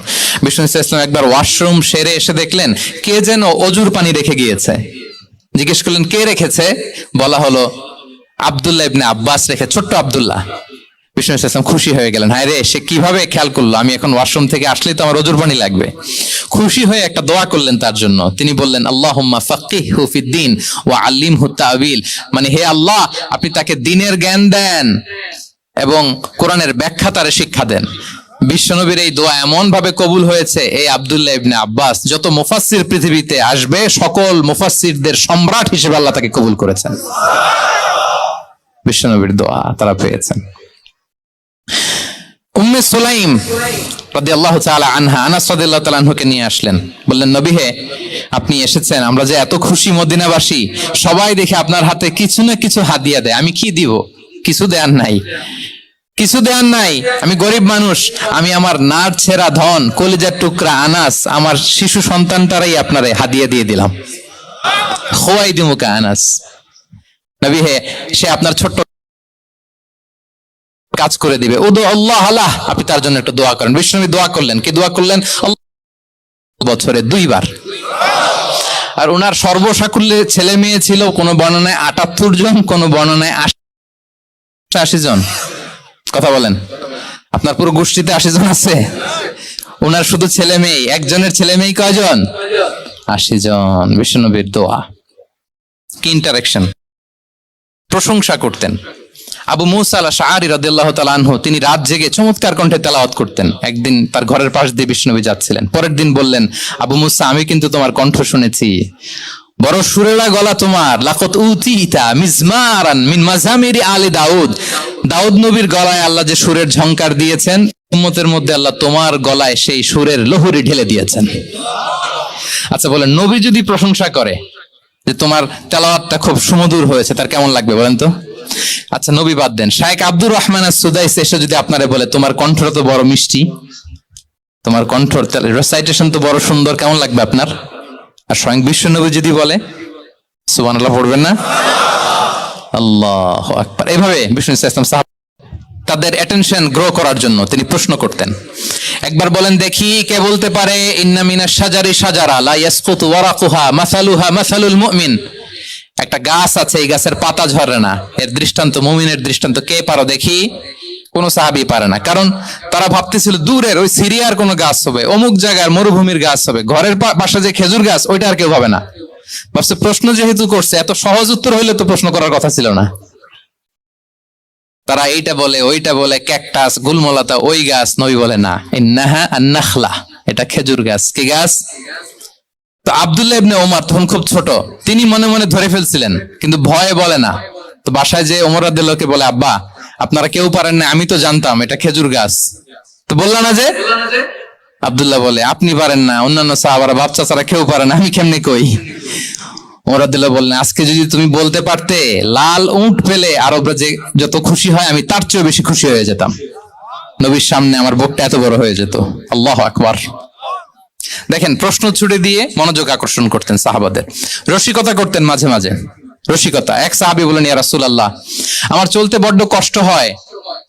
বিষ্ণু ইসলাম একবার ওয়াশরুম সেরে এসে দেখলেন কে যেন অজুর পানি রেখে গিয়েছে। জিজ্ঞেস করলেন, কে রেখেছে? বলা হলো, আব্দুল্লাহ ইবনে আব্বাস রেখে, ছোট্ট আব্দুল্লাহ। বিষ্ণু ইসলাম খুশি হয়ে গেলেন, হায় রে, সে কিভাবে খেয়াল করলো? আমি এখন ওয়াশরুম থেকে আসলেই তো আমার অজুর পানি লাগবে। খুশি হয়ে একটা দোয়া করলেন তার জন্য। তিনি বললেন, আল্লাহুম্মা ফাক্কিহহু ফিদ্দীন ওয়া আল্লিমহু তা'ওয়িল। মানে হে আল্লাহ, আপনি তাকে দ্বীনের জ্ঞান দেন এবং কোরআনের ব্যাখ্যা তারে শিক্ষা দেন। বিশ্বনবীর এই দোয়া এমন ভাবে কবুল হয়েছে, এই আব্দুল্লাহ ইবনে আব্বাস যত মুফাসসির পৃথিবীতে আসবে সকল মুফাসসিরদের সম্রাট হিসেবে আল্লাহ তাকে কবুল করেছেন। বিশ্বনবীর দোয়া তারা পেয়েছেন। উম্মে সুলাইম রাদিয়াল্লাহু তাআলা আনহা, আনাস রাদিয়াল্লাহু তাআলা আনহুকে নিয়ে আসলেন। বললেন, নবী হে, আপনি এসেছেন, আমরা যে এত খুশি মদিনাবাসী, সবাই দেখে আপনার হাতে কিছু না কিছু হাদিয়া দেয়। আমি কি দিব? কিছু দেয়ার নাই, কিছু দেয়ার নাই। আমি গরিব মানুষ, আমি আমার নার ছেঁড়া ধন, কলিজার টুকরা আনাস, আমার শিশু সন্তানটারাই আপনারে হাদিয়া দিয়ে দিলাম। খুয়াইদিমুকা আনাস। নবী হে, সে আপনার ছোট্ট কাজ করে দিবে। উদু আল্লাহ আল্লাহ, আপনি তার জন্য একটু দোয়া করেন। বিষ্ণু দোয়া করলেন। কি দোয়া করলেন? বছরে 2 বার। আর ওনার সর্বসাকুল্যে ছেলে মেয়ে ছিল, কোন বর্ণনায় 78 জন, কোন বর্ণনায় 80 জন। কথা বলেন, আপনার পুরো গোষ্ঠীতে 80 জন আছে? ওনার শুধু ছেলে মেয়ে, একজনের ছেলে মেয়ে কয়জন? 80 জন। বিষ্ণুনবীর দোয়া কি ইন্টারেকশন! প্রশংসা করতেন। আবু মুসা আল-আশআরী রাদিয়াল্লাহু তাআলা আনহু, তিনি রাত জেগে চমৎকার কণ্ঠে তেলাওয়াত করতেন। একদিন তার ঘরের পাশ দিয়ে বিষ্ণুনবী যাচ্ছিলেন। পরের দিন বললেন, আবু মুসা, আমি কিন্তু তোমার কণ্ঠ শুনেছি, বড় সুরেলা গলা তোমার। লাকাত উতিতা মিজমারান মিন মাজামিরি আলি দাউদ। দাউদ নবীর গলায় আল্লাহ যে সুরের ঝংকার দিয়েছেন, উম্মতের মধ্যে আল্লাহ তোমার গলায় সেই সুরের লহরী ঢেলে দিয়েছেন। আচ্ছা বলেন, নবী যদি প্রশংসা করে যে তোমার তেলাওয়াতটা খুব সুমধুর হয়েছে, তার কেমন লাগবে বলেন তো? আচ্ছা নবী বাদ দেন, শাইখ আব্দুর রহমান আস-সুদাইস এসে যদি আপনারে বলে, তোমার কণ্ঠটা তো বড় মিষ্টি, তোমার কণ্ঠ রেসাইটেশন তো বড় সুন্দর, কেমন লাগবে আপনার? আর স্বয়ং বিশ্বনবী যদি বলে, সুবহানাল্লাহ পড়বেন না? আল্লাহু আকবার। এভাবে বিষ্ণু ইসলাম সাহাবা তাদের অ্যাটেনশন গ্রো করার জন্য তিনি প্রশ্ন করতেন। একবার বলেন দেখি, কে বলতে পারে ইন্না মিনাশ শাজারি শাজারা লা ইয়াসকুতু ওয়ারাকুহা মাসালুহা মাসালুল মুমিন। একটা গাছ আছে, এই গাছের পাতা ঝরে না, এর দৃষ্টান্ত মুমিনের দৃষ্টান্ত। কে পারো দেখি? কোন সাহাবী পারে না, কারণ তারা ভাবতেছিল দূরের ওই সিরিয়ার কোন গাছ হবে, অমুক জায়গার মরুভূমির গাছ হবে, ঘরের পাশে যে খেজুর গাছ ওইটা আর কেউ হবে না। ভাবছে প্রশ্ন যেহেতু করছে, এত সহজ উত্তর হইলে তো প্রশ্ন করার কথা ছিল না। তারা এইটা বলে ওইটা বলে, ক্যাকটাস গুলমলাতা ওই গাছ। নবী বলে না, ইন্নাহা আন-নাখলা, এটা খেজুর গাছ। কি গাছ? তো আব্দুল্লাহ ইবনে ওমর তখন খুব ছোট, তিনি মনে মনে ধরে ফেলছিলেন, কিন্তু ভয়ে বলে না। তো বাসায় যে ওমর রাদিয়াল্লাহু আনহুকে বলে, আব্বা আপনারা কেউ পারেন না, আমি তো জানতাম এটা খেজুর গাছ। তো বললা না যে? আব্দুল্লাহ বলে, আপনি পারেন না, অন্যান্য সাহাবারা বাচ্চা ছাড়া কেউ পারে না, আমি কেমনে কই? ওমর রাদিয়াল্লাহু বললেন, আজকে যদি তুমি বলতে পারতে লাল উট পেলে আরবরা যে যত খুশি হয়, আমি তার চেয়ে বেশি খুশি হয়ে যেতাম। নবীর সামনে আমার বুকটা এত বড় হয়ে যেত। আল্লাহু আকবার। দেখেন, প্রশ্ন ছুড়ে দিয়ে মনোযোগ আকর্ষণ করতেন সাহাবাদের, রসিকতা করতেন মাঝে মাঝে। রসিকতা, এক সাহাবী বলেন, ইয়া রাসূলুল্লাহ, আমার চলতে বড্ড কষ্ট হয়,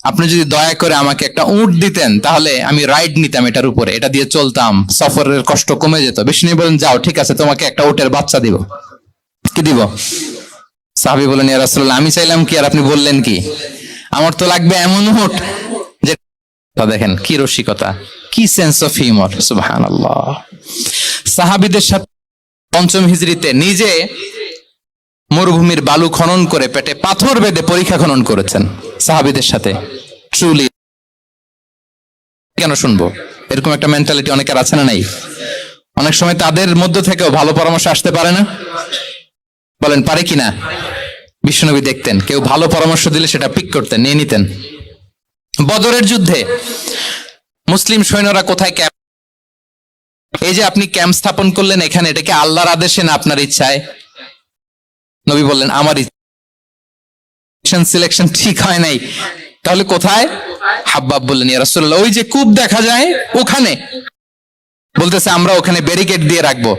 আপনি যদি দয়া করে আমাকে একটা উট দিতেন তাহলে আমি রাইড নিতাম এটার উপরে, এটা দিয়ে চলতাম, সফরের কষ্ট কমে যেত। বিষ্ণু বলেন, যাও ঠিক আছে, তোমাকে একটা উটের বাচ্চা দিব। কি দিব? সাহাবী বলেন, ইয়া রাসূলুল্লাহ, আমি চাইলাম কি আর আপনি বললেন কি? আমার তো লাগবে এমন উট যে। দেখেন কি রসিকতা, কি সেন্স অফ হিউমার, সুবহানাল্লাহ। সাহাবীদের সাথে পঞ্চম হিজরিতে নিজে মরুভূমির বালু খনন করে পেটে পাথর বেঁধে পরীক্ষা খনন করেছেন সাহাবীদের সাথে। ট্রুলি কেন শুনবো? এরকম একটা মেন্টালিটি অনেকের আছে না নাই? অনেক সময় তাদের মধ্য থেকেও ভালো পরামর্শ আসতে পারে না? বলেন পারে কিনা? বিশ্বনবী দেখতেন কেউ ভালো পরামর্শ দিলে সেটা পিক করতেন, নিয়ে নিতেন। বদরের যুদ্ধে মুসলিম সৈন্যরা কোথায় ক্যাম্প, এই যে আপনি ক্যাম্প স্থাপন করলেন এখানে, এটাকে আল্লাহর আদেশে না আপনার ইচ্ছায়? নবী বললেন, আমার সিলেকশন ঠিক হয় নাই। তাহলে কোথায়? হাব্বাব বললেন, ইয়া রাসূলুল্লাহ, ওই যে কূপ দেখা যায় ওখানে। বলতেছে, আমরা ওখানে ব্যারিকেড দিয়ে রাখবো,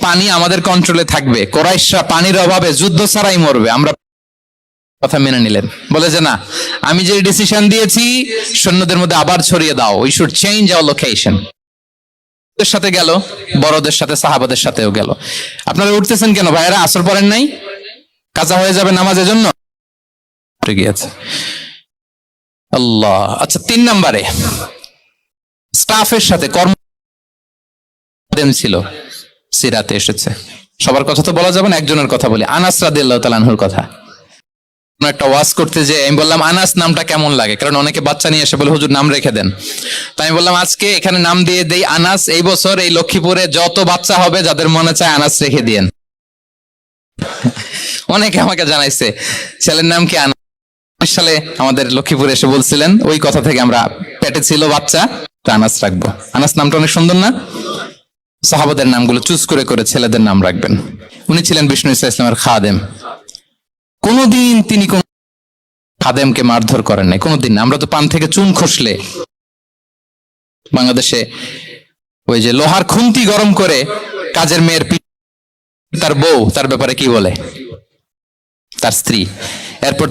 পানি আমাদের কন্ট্রোলে থাকবে, কুরাইশরা পানির অভাবে যুদ্ধ ছাড়াই মরবে। আমরা কথা মেনে নিলেন, বলে যে না, আমি যে ডিসিশন দিয়েছি সৈন্যদের মধ্যে আবার ছড়িয়ে দাও, we should change our location. সাথে গেল, বড়দের সাথে সাহাবাদের সাথেও গেল। আপনারা উঠতেছেন কেন ভাইয়েরা? আসর পড়েন নাই? কাজা হয়ে যাবে নামাজের জন্য। আল্লাহ। আচ্ছা, 3 নম্বরে স্টাফের সাথে কর্ম ছিল, সিরাতে এসেছে। সবার কথা তো বলা যাবে না, একজনের কথা বলি, আনাস রাদিয়াল্লাহু তাআলা আনহুর কথা। একটা ওয়াজ করতে যে আমি বললাম, আনাস নামটা কেমন লাগে? কারণ অনেকে বাচ্চা নিয়ে এসে বলে, হুজুর নাম রেখে দেন। তাই আমি বললাম, আজকে এখানে নাম দিয়ে দেই আনাস। এই বছর এই লক্ষ্মীপুরে যত বাচ্চা হবে যাদের মনে চায় আনাস রেখে দিয়েন। অনেকে আমাকে জানাইছে ছেলের নাম কি আনাস। সালে আমাদের লক্ষ্মীপুরে এসে বলছিলেন, ওই কথা থেকে আমরা পেটে ছিল বাচ্চা, তো আনাস রাখবো। আনাস নামটা অনেক সুন্দর না? সাহাবাদের নামগুলো চুজ করে করে ছেলেদের নাম রাখবেন। উনি ছিলেন বিষ্ণু ইসলামের খাদেম। কোনদিন তিনি কোন খাদেমকে মারধর করেন নাই, কোনদিন। আমরা তো পান থেকে চুন খসলে বাংলাদেশে ওই যে লোহার খুন্তি গরম করে কাজের মেয়ের তার বউ, তার ব্যাপারে কি বলে? তার স্ত্রী। এরপর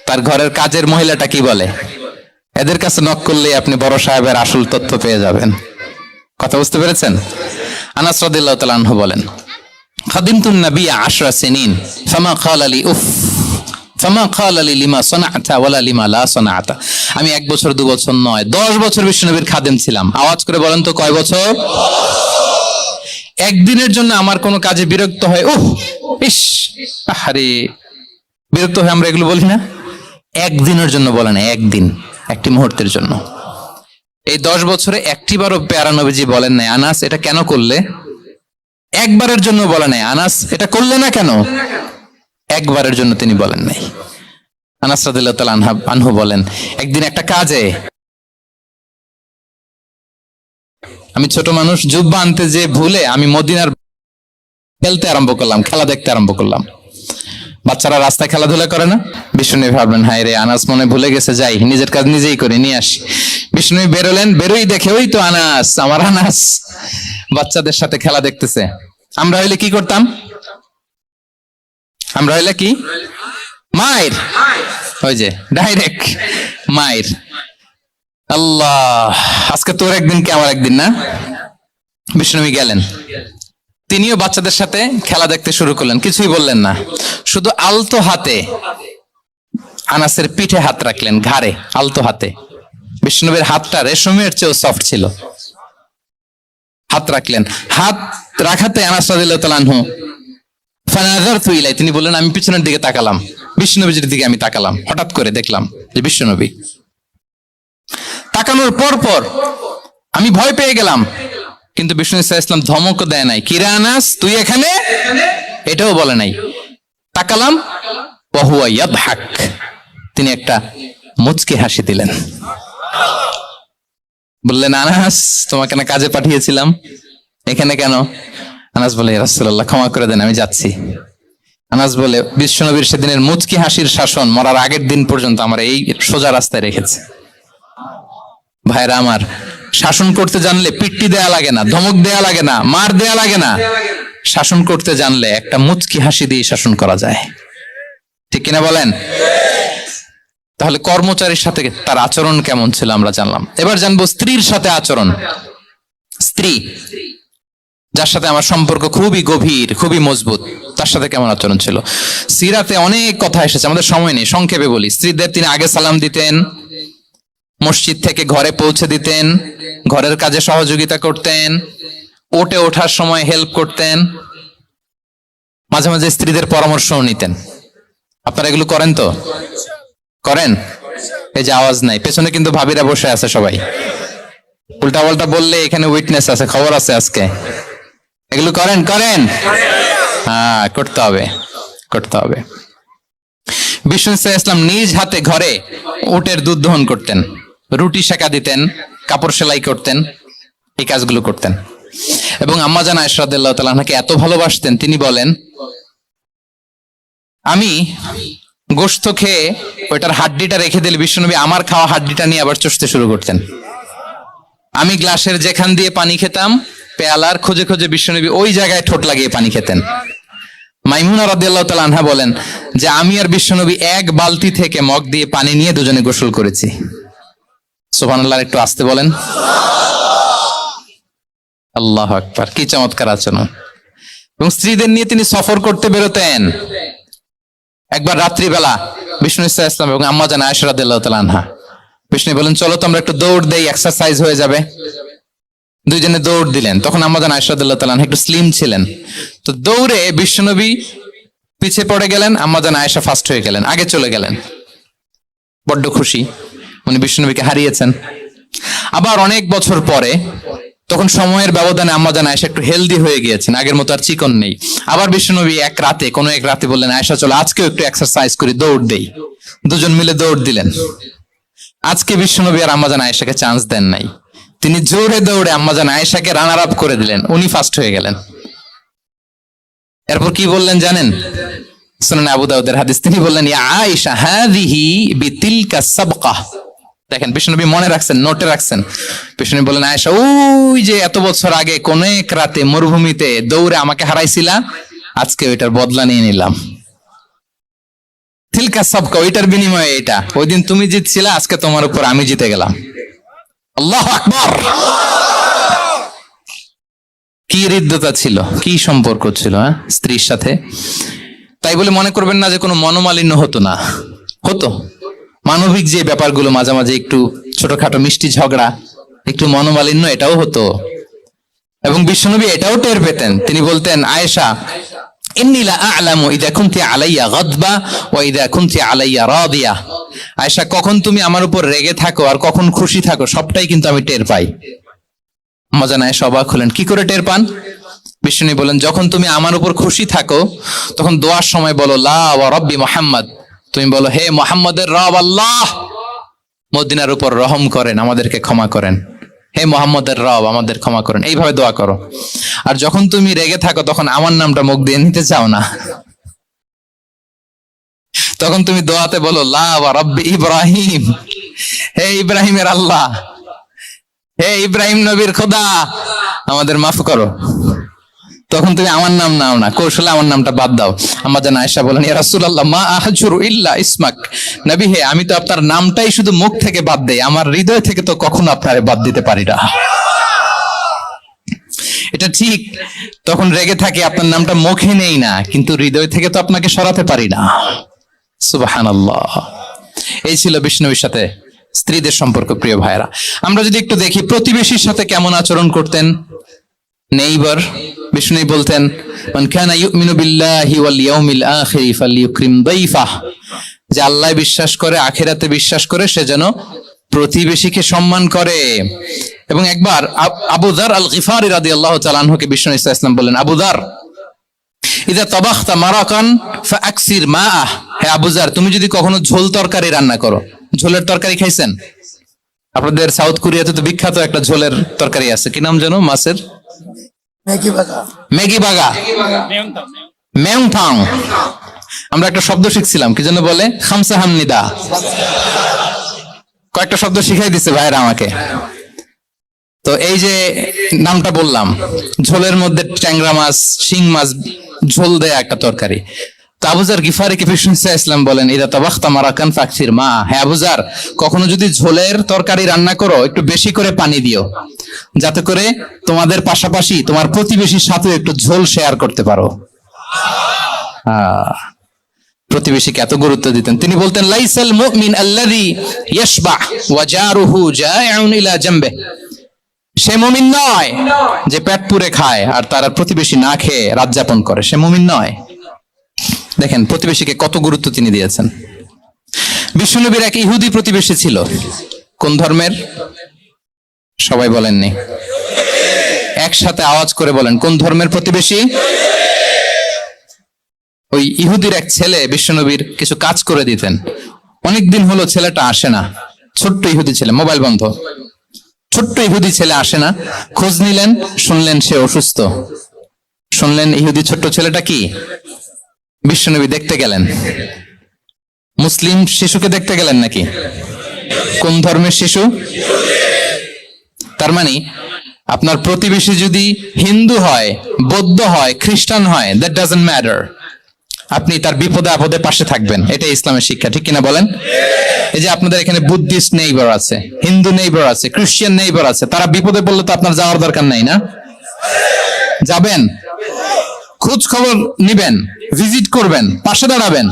তার ঘরের কাজের মহিলাটা কি বলে? এদের কাছে নক করলে আপনি বড় সাহেবের আসল তথ্য পেয়ে যাবেন। কথা বুঝতে পেরেছেন? আনাস রাদিয়াল্লাহু তাআলা আনহু বলেন, খাদিমতুন নবী 10 সিনিন ফামা ক্বালা লি উফ ফামা ক্বালা লি লিমা সানা'তা ওয়ালা লিমা লা সানা'তা। আমি 1 বছর 2 বছর নয়, 10 বছর বিশ্বনবীর খাদেম ছিলাম। আওয়াজ করে বলেন তো কয় বছর? একদিনের জন্য আমার কোনো কাজে বিরক্ত হয়, উহ ইস আরে, বিরক্ত হয়ে আমরা এগুলো বলি না? একদিনের জন্য বলে না, একদিন, একটি মুহূর্তের জন্য। এই 10 বছরে একটিবারও প্যারা নবীজি বলেন নাই, আনাস এটা কেন করলে? একবারের জন্য বলে নাই, আনাস এটা করলে না কেন? একবারের জন্য তিনি বলেন নাই। আনাস রাদিয়াল্লাহু তাআলা আনহু বলেন, একদিন একটা কাজে আমি ছোট মানুষ, জুব্বা আনতে যে ভুলে আমি মদিনার খেলতে আরম্ভ করলাম, খেলা দেখতে আরম্ভ করলাম। বাচ্চারা রাস্তায় খেলাধুলা করে না? বিষ্ণু ভাবলেন, হায় রে, আনাস মনে ভুলে গেছে, যাই নিজের কাজ নিজেই করে নিয়ে আসি। বিষ্ণু বেরোলেন, বেরোই দেখে ওই তো আনাস, আমার আনাস বাচ্চাদের সাথে খেলা দেখতেছে। আমরা হইলে কি করতাম? আমরা হইলে কি মায়ের, ওই যে ডাইরেক্ট মায়ের। আল্লাহ, আজকে তোর একদিন কি আমার একদিন না। বিষ্ণু গেলেন, তিনিও বাচ্চাদের সাথে খেলা দেখতে শুরু করলেন, কিছুই বললেন না, শুধু আলতো হাতে আনাসের পিঠে হাত রাখলেন, ঘাড়ে আলতো হাতে। বিষ্ণুবীর হাতটা রেশমের চেয়েও সফট ছিল। হাত রাখলেন, হাত রাখাতে আনাস রাদিয়াল্লাহু তাআলা আনহু ফানাযারতু ইলাই, তিনি বললেন আমি পিছনের দিকে তাকালাম, বিষ্ণুনবীর দিকে আমি তাকালাম, হঠাৎ করে দেখলাম যে বিষ্ণুনবী। তাকানোর পর পর আমি ভয় পেয়ে গেলাম, কিন্তু বিষ্ণু সাল্লাল্লাহু আলাইহি ওয়াসাল্লাম ধমক দেয় নাই, কিরে আনাস তুই এখানে, এটাও বলে নাই। তাকালাম, ওয়া হুয়া ইয়াদহাক, তিনি একটা মুচকি হাসি দিলেন। বললেন আনাস তোমাকে না কাজে পাঠিয়েছিলাম, এখানে কেন? আনাস বলে ইয়া রাসূলুল্লাহ ক্ষমা করে দেন, আমি যাচ্ছি। আনাস বলে বিশ্বনবীর সেদিনের মুচকি হাসির শাসন মরার আগের দিন পর্যন্ত আমার এই সোজা রাস্তায় রেখেছে। ভাইরা আমার, শাসন করতে জানলে পিট্টি দেয়া লাগে না, ধমক দেয়া লাগে না, মার দেয়া লাগে না। শাসন করতে জানলে একটা মুচকি হাসি দিয়ে শাসন করা যায়, ঠিক কিনা বলেন? তাহলে কর্মচারীর সাথে তার আচরণ কেমন ছিল আমরা জানলাম। এবার জানবো স্ত্রীর সাথে আচরণ। স্ত্রী যার সাথে আমার সম্পর্ক খুবই গভীর, খুবই মজবুত, তার সাথে কেমন আচরণ ছিল। সিরাতে অনেক কথা এসেছে, আমাদের সময় নেই, সংক্ষেপে বলি। স্ত্রীদের তিনি আগে সালাম দিতেন, মসজিদ থেকে ঘরে পৌঁছে দিতেন, ঘরের কাজে সহযোগিতা করতেন, ওঠে ওঠার সময় হেল্প করতেন, মাঝে মাঝে স্ত্রীদের পরামর্শও নিতেন। আপনারা এগুলো করেন তো? করেন? এই যে আওয়াজ নাই, পেছনে কিন্তু ভাবিরা বসে আছে সবাই। উল্টা পাল্টা বললে এখানে উইটনেস আছে, খবর আছে আজকে। এগুলো করেন? করেন? হ্যাঁ, করতে হবে, করতে হবে। বিষ্ণু সাল্লাল্লাহু আলাইহি ওয়াসাল্লাম নিজ হাতে ঘরে উটের দুধ দহন করতেন, রুটি সেকা দিতেন, কাপড় সেলাই করতেন, এই কাজগুলো করতেন। এবং আম্মা জান আয়েশা রাদিয়াল্লাহু তাআলা আনহাকে এত ভালোবাসতেন, তিনি বলেন আমি গোশত খেয়ে ওইটার হাড্ডিটা রেখে দিলে বিশ্বনবী আমার খাওয়া হাড্ডিটা নিয়ে আবার চষতে শুরু করতেন। আমি গ্লাসের যেখান দিয়ে পানি খেতাম, পেয়ালার খোঁজে খোঁজে বিশ্বনবী ওই জায়গায় ঠোঁট লাগিয়ে পানি খেতেন। মাইমুনা রাদিয়াল্লাহু তাআলা আনহা বলেন যে আমি আর বিশ্বনবী এক বালতি থেকে মগ দিয়ে পানি নিয়ে দুজনে গোসল করেছি। সুবহানাল্লাহ, একটু আস্তে বলেন। আল্লাহু আকবার, কি চমৎকার আচরণ। এবং স্ত্রীদের নিয়ে তিনি সফর করতে বেরোতেন। একবার রাত্রিবেলা বিষ্ণু সাল্লাল্লাহু আলাইহি ওয়াসাল্লাম এবং আম্মা জান আয়েশা রাদিয়াল্লাহু তাআলা আনহা, বিষ্ণু বলেন চলো তো আমরা একটু দৌড় দেই, এক্সারসাইজ হয়ে যাবে। দুইজনে দৌড় দিলেন। তখন আম্মা জান আয়েশা রাদিয়াল্লাহু তাআলা আনহা একটু স্লিম ছিলেন, তো দৌড়ে বিশ্বনবী পিছে পড়ে গেলেন, আম্মা জান আয়েশা ফার্স্ট হয়ে গেলেন, আগে চলে গেলেন। বড্ড খুশি, উনি বিশ্বনবীকে হারিয়েছেন। আবার অনেক বছর পরে, তখন সময়ের ব্যবধানে আম্মা জান আয়েশা একটু হেলদি হয়ে গিয়েছেন, আগের মতো আর চিকন নেই। আবার বিশ্বনবী কোনো এক রাতে বললেন আয়েশা চলো আজকেও একটু এক্সারসাইজ করি, দৌড় দেই। দুজন মিলে দৌড় দিলেন। আজকে বিশ্বনবী আর আম্মা জান আয়েশাকে চান্স দেন নাই, তিনি জোরে দৌড়ে আম্মা জান আয়েশাকে রানার আপ করে দিলেন, উনি ফার্স্ট হয়ে গেলেন। এরপর কি বললেন জানেন? সুনান আবু দাউদের হাদিস, তিনি বললেন ইয়া আয়েশা হাযিহি বিতিলকা সাবকা। দেখেন বিশ্বনবী মনে রাখছেন, নোটে রাখছেন। বিশ্বনবী বললেন আয়েশা ওই যে এত বছর আগে কোন এক রাতে মরুভূমিতে দৌড়ে আমাকে হারাইছিলা, আজকে ওইটার বদলা নিয়ে নিলাম। তিলকা সাবকা, ওইটার বিনিময়ে এটা। ওই দিন তুমি জিতছিলা, আজকে তোমার উপর আমি জিতে গেলাম। আল্লাহু আকবার। কি হৃদ্যতা ছিল, কি সম্পর্ক ছিল স্ত্রীর সাথে। তাই বলে মনে করবেন না যে কোনো মনোমালিন্য হতো না, হতো। মানবিক যে ব্যাপারগুলো, মাঝে মাঝে একটু ছোটখাটো মিষ্টি ঝগড়া, একটু মনোমালিন্য, এটাও হতো। এবং বিশ্বনবী এটাও টের পেতেন। তিনি বলতেন আয়েশা ইন্নী লা আ'লামু ইযা কুনতি আলাইয়া গাদবা ওয়া ইযা কুনতি আলাইয়া রাদিয়া। আয়েশা, কখন তুমি আমার উপর রেগে থাকো আর কখন খুশি থাকো সবটাই কিন্তু আমি টের পাই। আম্মা জান আয়েশা অবাক হলেন, কি করে টের পান? বিশ্বনবী বলেন যখন তুমি আমার উপর খুশি থাকো তখন দোয়ার সময় বলো লা ওয়া রাব্বি মুহাম্মদ, তুমি বলো হে মুহাম্মদের রব আল্লাহ, মদিনার উপর রহম করেন, আমাদেরকে ক্ষমা করেন। হে মুহাম্মদের রব, আমাদের ক্ষমা করেন, এইভাবে দোয়া করো। আর যখন তুমি রেগে থাকো তখন আমার নামটা মুখ দিয়ে নিতে চাও না, তখন তুমি দোয়াতে বলো লা ওয়া রাব্বি ইব্রাহিম, হে ইব্রাহিমের আল্লাহ, হে ইব্রাহিম নবীর খোদা, আমাদের মাফ করো। তখন তুমি আমার নাম নাও না, কৌশলে আমার নামটা বাদ দাও। আম্মা জান আয়েশা বলেন, ইয়া রাসূলুল্লাহ মা আহজুরু ইল্লা ইসমাক, নবী হে, আমি তো আপনার নামটাই শুধু মুখ থেকে বাদ দেই, আমার হৃদয় থেকে তো কখনো আপনারে বাদ দিতে পারি না। এটা ঠিক, তখন রেগে থাকে, আপনার নামটা মুখে নেই না, কিন্তু হৃদয় থেকে তো আপনাকে সরাতে পারি না। সুবহানাল্লাহ। এই ছিল বিষ্ণুবীর সাথে স্ত্রীদের সম্পর্ক। প্রিয় ভাইরা, আমরা যদি একটু দেখি প্রতিবেশীর সাথে কেমন আচরণ করতেন নেইবার। বিষ্ণু বলতেন, মান কানা ইউমিনু বিল্লাহি ওয়াল ইয়াউমিল আখির ফালইউকরিম দাইফাহ, যে আল্লাহ বিশ্বাস করে, আখিরাতে বিশ্বাস করে, সে যেন প্রতিবেশীকে সম্মান করে। এবং একবার আবু যার আল গিফারি রাদিয়াল্লাহু তাআলা আনহুকে বিষ্ণু ইসা ইসলাম বললেন, আবু যার ইদা তাবাখতা মারাকান ফাআকসির মাআহ, হে আবু যার, তুমি যদি কখনো ঝোল তরকারি রান্না করো, ঝোলের তরকারি খাইছেন? আপনাদের সাউথ কোরিয়াতে তো বিখ্যাত একটা ঝোলের তরকারি আছে, কি নাম জানো? মাছের ম্যাগি বাগা, মেয়ংথাং। আমরা একটা শব্দ শিখছিলাম, কি জন্য বলে? খামসা হামনিদা। কয়েকটা শব্দ শিখাই দিছে ভাইরা আমাকে। তো এই যে নামটা বললাম, ঝোলের মধ্যে ট্যাংরা মাছ, শিং মাছ ঝোল দেয়া একটা তরকারি। তো আবু যার গিফারিকে বিষ্ণু ইসলাম বলেন, ইদা তাবাখতা মারাকান ফাকসির মা, হে আবু যার, কখনো যদি ঝোলের তরকারি রান্না করো, একটু বেশি করে পানি দিও, যাতে করে তোমাদের পাশাপাশি তোমার প্রতিবেশীর সাথে একটু ঝোল শেয়ার করতে পারো। প্রতিবেশীকে এত গুরুত্ব দিতেন। তিনি বলতেন, লাইসাল মুমিন আল্লাযী ইয়াশবা ওয়া জারুহু জাইউন ইলা জামবিহি, সে মুমিন নয় যে পেট পুরে খায় আর তার প্রতিবেশী না খেয়ে রাত যাপন করে, সে মুমিন নয়। দেখেন প্রতিবেশীকে কত গুরুত্ব তিনি দিয়েছেন। বিশ্বনবীর এক ইহুদি প্রতিবেশী ছিল। কোন ধর্মের? সবাই বলেননি, একসাথে আওয়াজ করে বলেন, কোন ধর্মের প্রতিবেশী? ওই ইহুদির এক ছেলে বিশ্বনবীর কিছু কাজ করে দিতেন। অনেকদিন হলো ছেলেটা আসে না, ছোট্ট ইহুদি ছেলে, মোবাইল বন্ধ, ছোট্ট ইহুদি ছেলে আসে না। খোঁজ নিলেন, শুনলেন সে অসুস্থ। শুনলেন ইহুদি ছোট্ট ছেলেটা কি? বিশ্বনবী দেখতে গেলেন। মুসলিম শিশুকে দেখতে গেলেন নাকি? কোন ধর্মের শিশু? তার মানে আপনার প্রতিবেশী যদি হিন্দু হয়, বৌদ্ধ হয়, খ্রিস্টান হয়, দ্যাট ডাজন্ট ম্যাটার, আপনি তার বিপদে আপদে পাশে থাকবেন। এটা ইসলামের শিক্ষা, ঠিক কিনা বলেন? এই যে আপনাদের এখানে বুদ্ধিস্ট নেইবার আছে, হিন্দু নেইবার আছে, খ্রিস্টান নেইবার আছে, তারা বিপদে পড়লে তো আপনার যাওয়ার দরকার নাই, না? যাবেন, খোঁজ খবর নিবেন, ভিজিট করবেন, পাশে দাঁড়াবেন।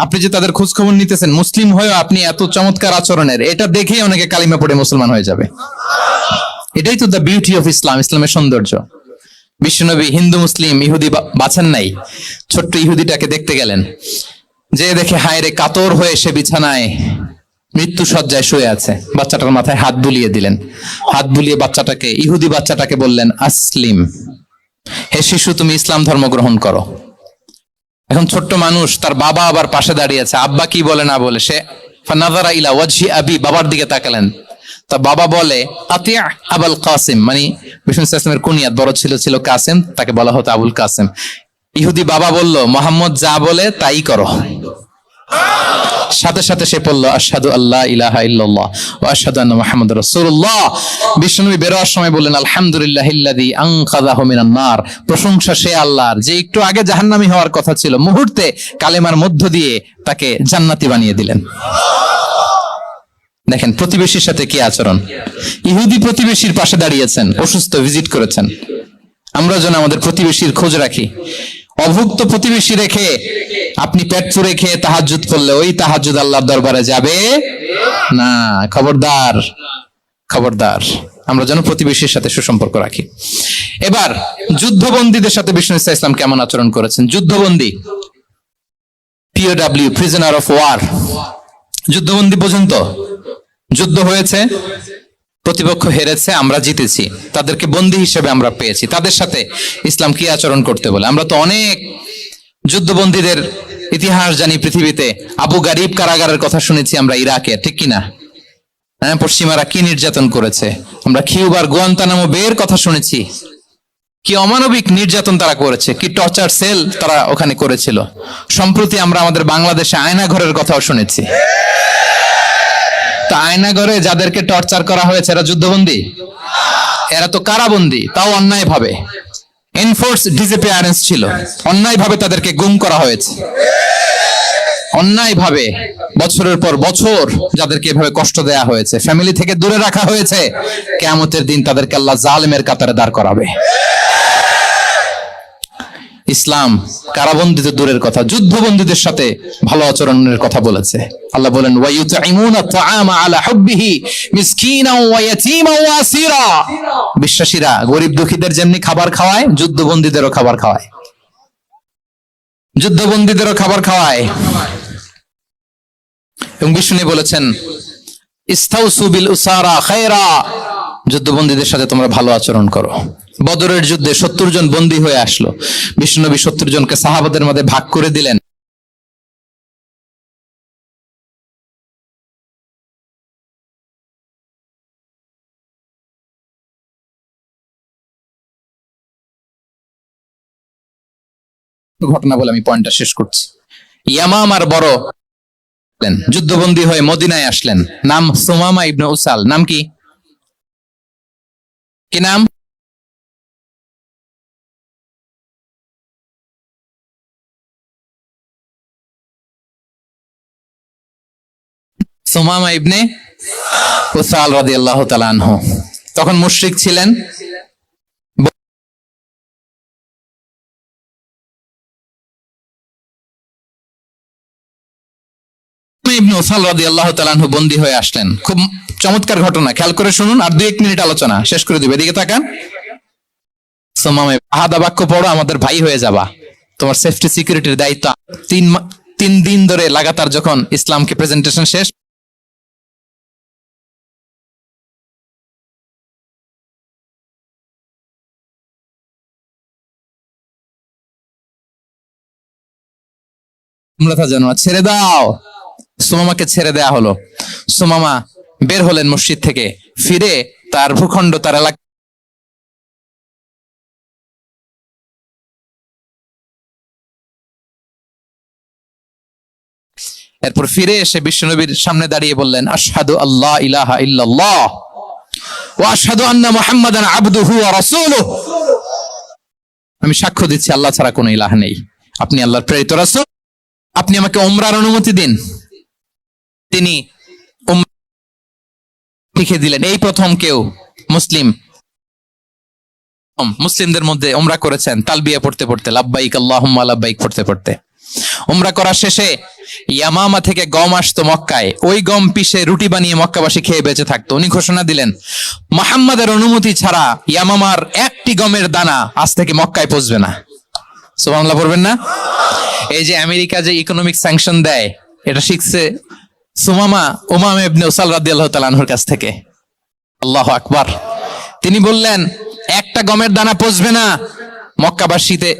আপনি যে তাদের খোঁজ খবর নিতেছেন, মুসলিম হয়েও আপনি এত চমৎকার আচরণের, এটা দেখেই অনেকে কালিমা পড়ে মুসলমান হয়ে যাবে। এটাই তো দ্য বিউটি অফ ইসলাম, ইসলামের সৌন্দর্য। বিশ্বনবী হিন্দু মুসলিম ইহুদি বাছেন নাই, ছোট্ট ইহুদিটাকে দেখতে গেলেন। যে দেখে হায় রে, কাতর হয়ে সে বিছানায় মৃত্যু শয্যায় শুয়ে আছে। বাচ্চাটার মাথায় হাত বুলিয়ে দিলেন। হাত বুলিয়ে বাচ্চাটাকে, ইহুদি বাচ্চাটাকে বললেন, আসলিম, হে শিশু, তুমি ইসলাম ধর্ম গ্রহণ করো। এখন ছোট্ট মানুষ, তার বাবা আবার পাশে দাঁড়িয়ে আছে, আব্বা কি বলে না বলে, সে ফানাযারা ইলা ওয়াজহি আবি, বাবার দিকে তাকালেন। তা বাবা বলে, আতিয়া আবুল কাসিম, মানে বিষ্ণু ইসলামের কুনিয়াত বড় ছিল কাসিম, তাকে বলা হতো আবুল কাসিম। ইহুদি বাবা বলল, মোহাম্মদ যা বলে তাই করো। সাথে সাথে সে পড়ল, আশহাদু আল্লা ইলাহা ইল্লাল্লাহ ওয়া আশহাদু আন্না মুহাম্মাদুর রাসূলুল্লাহ। বিষ্ণু বেরোয়ার সময় বললেন, আলহামদুলিল্লাহিল্লাযী আনকাযাহু মিনান নার, প্রশংসা সে আল্লাহর যে একটু আগে জাহান্নামী হওয়ার কথা ছিল, মুহূর্তে কালেমার মধ্য দিয়ে তাকে জান্নাতি বানিয়ে দিলেন। দেখেন প্রতিবেশীর সাথে কি আচরণ। ইহুদি প্রতিবেশীর পাশে দাঁড়িয়েছেন, অসুস্থ, ভিজিট করেছেন। আমরা যেন আমাদের প্রতিবেশীর খোঁজ রাখি। অভুক্ত প্রতিবেশী রেখে আপনি পেট পুরে খেয়ে তাহাজ্জুদ পড়লে ওই তাহাজ্জুদ আল্লাহর দরবারে যাবে না। খবরদার, খবরদার, আমরা যেন প্রতিবেশীর সাথে সুসম্পর্ক রাখি। এবার যুদ্ধবন্দীদের সাথে বিষ্ণু ইসলাম কেমন আচরণ করেছেন। যুদ্ধবন্দী, POW, প্রিজনার অফ ওয়ার, যুদ্ধবন্দী পর্যন্ত যুদ্ধ হয়েছে, প্রতিপক্ষ হেরেছে, আমরা জিতেছি, তাদেরকে বন্দী হিসেবে আমরা পেয়েছি, তাদের সাথে ইসলাম কি আচরণ করতে বলে। আমরা তো অনেক যুদ্ধবন্দীদের ইতিহাস জানি পৃথিবীতে। আবু গারিব কারাগারের কথা শুনেছি আমরা ইরাকে, ঠিক কিনা? হ্যাঁ, পশ্চিমারা কি নির্যাতন করেছে। আমরা কিউবার গুয়ান্তানামো বের কথা শুনেছি, কি অমানবিক নির্যাতন তারা করেছে, কি টর্চার সেল তারা ওখানে করেছিল। সম্প্রতি আমরা আমাদের বাংলাদেশে আয়না ঘরের কথাও শুনেছি। তো আয়নাঘরে যাদেরকে টর্চার করা হয়েছে এরা যুদ্ধবন্দী? এরা তো কারাবন্দী, তাও অন্যায় ভাবে। এনফোর্স ডিসঅ্যাপিয়ারেন্স ছিল, অন্যায় ভাবে তাদেরকে গুম করা হয়েছে। অন্যায় ভাবে বছরের পর বছর যাদেরকে এভাবে কষ্ট দেয়া হয়েছে, ফ্যামিলি থেকে দূরে রাখা হয়েছে, কিয়ামতের দিন তাদেরকে আল্লাহ জালেমের কাতারে দাঁড় করাবে। ইসলাম কারাবন্দীদের দূরের কথা, যুদ্ধবন্দীদের সাথে ভালো আচরণের কথা বলেছে। আল্লাহ বলেন ওয়ায়ুতঈমুনা তাআমা আলা হুব্বিহি মিসকিনাও ওয়া ইয়াতীমা ওয়া আসীরা। বিশ্বাসীরা গরিব দুঃখীদের যেমনি খাবার খাওয়ায়, যুদ্ধবন্দীদেরও খাবার খাওয়ায়, যুদ্ধবন্দীদেরও খাবার খাওয়ায়। এবং বিষ্ণু বলেছেন ইস্তাউসু বিল উসারা খায়রা, যুদ্ধবন্দীদের সাথে তোমরা ভালো আচরণ করো। বদরের যুদ্ধে 70 জন বন্দী হয়ে আসলো, বিষ্ণুনবী 70 জনকে সাহাবাদের মধ্যে ভাগ করে দিলেন। ঘটনা বলে আমি পয়েন্টটা শেষ করছি। ইয়ামামার বড় যুদ্ধবন্দী হয়ে মদিনায় আসলেন, নাম সুমামা ইবনে উসাল। নাম কি? কি নাম? সুমামা ইবনে উসাল রাদিয়াল্লাহু তাআলা আনহু। তখন মুশরিক ছিলেন। ইবনে উসাল রাদিয়াল্লাহু তাআলা আনহু বন্দী হয়ে আসলেন। খুব চমৎকার ঘটনা, খেয়াল করে শুনুন, আর 2-1 মিনিট আলোচনা শেষ করে দিব। এদিকে তাকান। সুমামা আহাদা বাক্য পড়ো, আমাদের ভাই হয়ে যাবা, তোমার সেফটি সিকিউরিটির দায়িত্ব। 3 দিন ধরে লাগাতার যখন ইসলামকে প্রেজেন্টেশন শেষ, ছেড়ে দাও। সুমামাকে ছেড়ে দেয়া হলো। সুমামা বের হলেন মসজিদ থেকে, ফিরে তার ভূখণ্ড, তার এলাকা এরপর ফিরে এসে বিশ্বনবীর সামনে দাঁড়িয়ে বললেন আশহাদু আল্লা ইলাহা ইল্লাল্লাহ ওয়া আশহাদু আন্না মুহাম্মাদান আবদুহু ওয়া রাসূলুহু। আমি সাক্ষ্য দিচ্ছি আল্লাহ ছাড়া কোনো ইলাহ নেই, আপনি আল্লাহর প্রেরিত রাসূল। আপনি আমাকে উমরার অনুমতি দিন। তিনি লিখে দিলেন। এই প্রথম কেউ মুসলিমদের মধ্যে উমরা করেছেন তালবিয়া পড়তে পড়তে, লাব্বাইক আল্লাহুম্মা লাব্বাইক পড়তে পড়তে। উমরা করার শেষে ইয়ামামা থেকে গম আসতো মক্কায়, ওই গম পিষে রুটি বানিয়ে মক্কাবাসী খেয়ে বেঁচে থাকতো। উনি ঘোষণা দিলেন মুহাম্মাদের অনুমতি ছাড়া ইয়ামামার একটি গমের দানা আজ থেকে মক্কায় পৌঁছবে না। সুবহানাল্লাহ পড়বেন না? এই যে আমেরিকা যে ইকোনমিক স্যাংশন দেয়, এটা শিখছে সুমামা উমামা ইবনে উসাল রাদিয়াল্লাহু তাআলা আনহুর কাছ থেকে। আল্লাহু আকবার। তিনি বললেন একটা গমের দানা পৌঁছবে না মক্কাবাসীতে,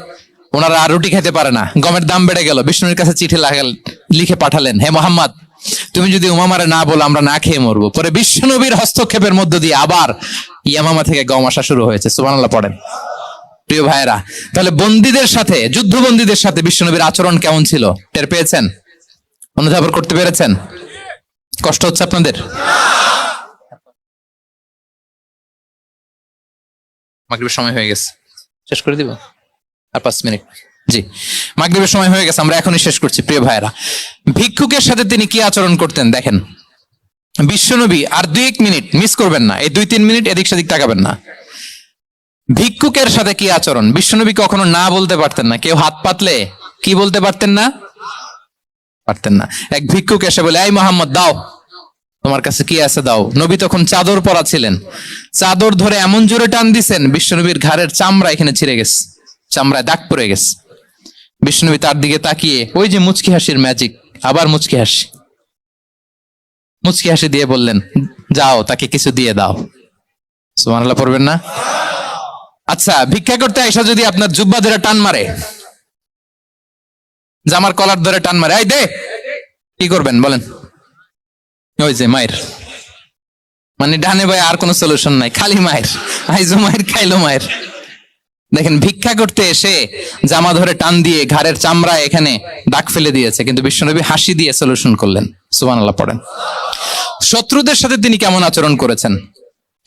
ওনারা আর রুটি খেতে পারে না। গমের দাম বেড়ে গেল। বিষ্ণুর কাছে চিঠি লিখে পাঠালেন, হে মোহাম্মদ, তুমি যদি উমামারে না বলো আমরা না খেয়ে মরবো। পরে বিশ্বনবীর হস্তক্ষেপের মধ্য দিয়ে আবার ইয়ামামা থেকে গম আসা শুরু হয়েছে। সুবহানাল্লাহ পড়েন। প্রিয় ভাইয়েরা, তাহলে বন্দীদের সাথে, যুদ্ধবন্দীদের সাথে বিশ্বনবীর আচরণ কেমন ছিল টের পেয়েছেন? অনুধাবন করতে পেরেছেন? কষ্ট হচ্ছে আপনাদের? মাগরিবের সময় হয়ে গেছে, শেষ করে দিব আর 5 মিনিট। জি, মাগরিবের সময় হয়ে গেছে, আমরা এখনই শেষ করছি। প্রিয় ভাইয়েরা, ভিক্ষুকের সাথে তিনি কি আচরণ করতেন দেখেন। বিশ্বনবী, আর 2-1 মিনিট মিস করবেন না, এই 2-3 মিনিট এদিক সেদিক তাকাবেন না। ভিক্ষুকের সাথে কি আচরণ? বিশ্বনবী কখনো না বলতে পারতেন না। কেউ হাত পাতলে কি বলতে পারতেন না? পারতেন না। এক ভিক্ষুক এসে বলে, এই মোহাম্মদ দাও, তোমার কাছে কি আছে দাও। নবী তখন চাদর পরা ছিলেন, চাদর ধরে এমন জোরে টান দিছেন বিশ্বনবীর ঘাড়ের চামড়া এখানে ছিঁড়ে গেছে, চামড়ায় দাগ পড়ে গেছে। বিশ্বনবী তার দিকে তাকিয়ে, ওই যে মুচকি হাসির ম্যাজিক, আবার মুচকি হাসি দিয়ে বললেন, যাও তাকে কিছু দিয়ে দাও। সুবহানাল্লাহ পড়বেন না? আচ্ছা, ভিক্ষা করতে আইসা যদি আপনার জুব্বা ধরে টান মারে, জামার কলার ধরে টান মারে, এই দে, কি করবেন বলেন? ওই যে মায়ের, মানে ডানে ভাই আর কোনো সলিউশন নাই, খালি মায়ের। আইজো মায়ের, খাইলো মায়ের। দেখেন, ভিক্ষা করতে এসে জামা ধরে টান দিয়ে ঘাড়ের চামড়ায় এখানে দাগ ফেলে দিয়েছে, কিন্তু বিশ্বনবী হাসি দিয়ে সলিউশন করলেন। সুবহানাল্লাহ পড়েন। শত্রুদের সাথে তিনি কেমন আচরণ করেছেন?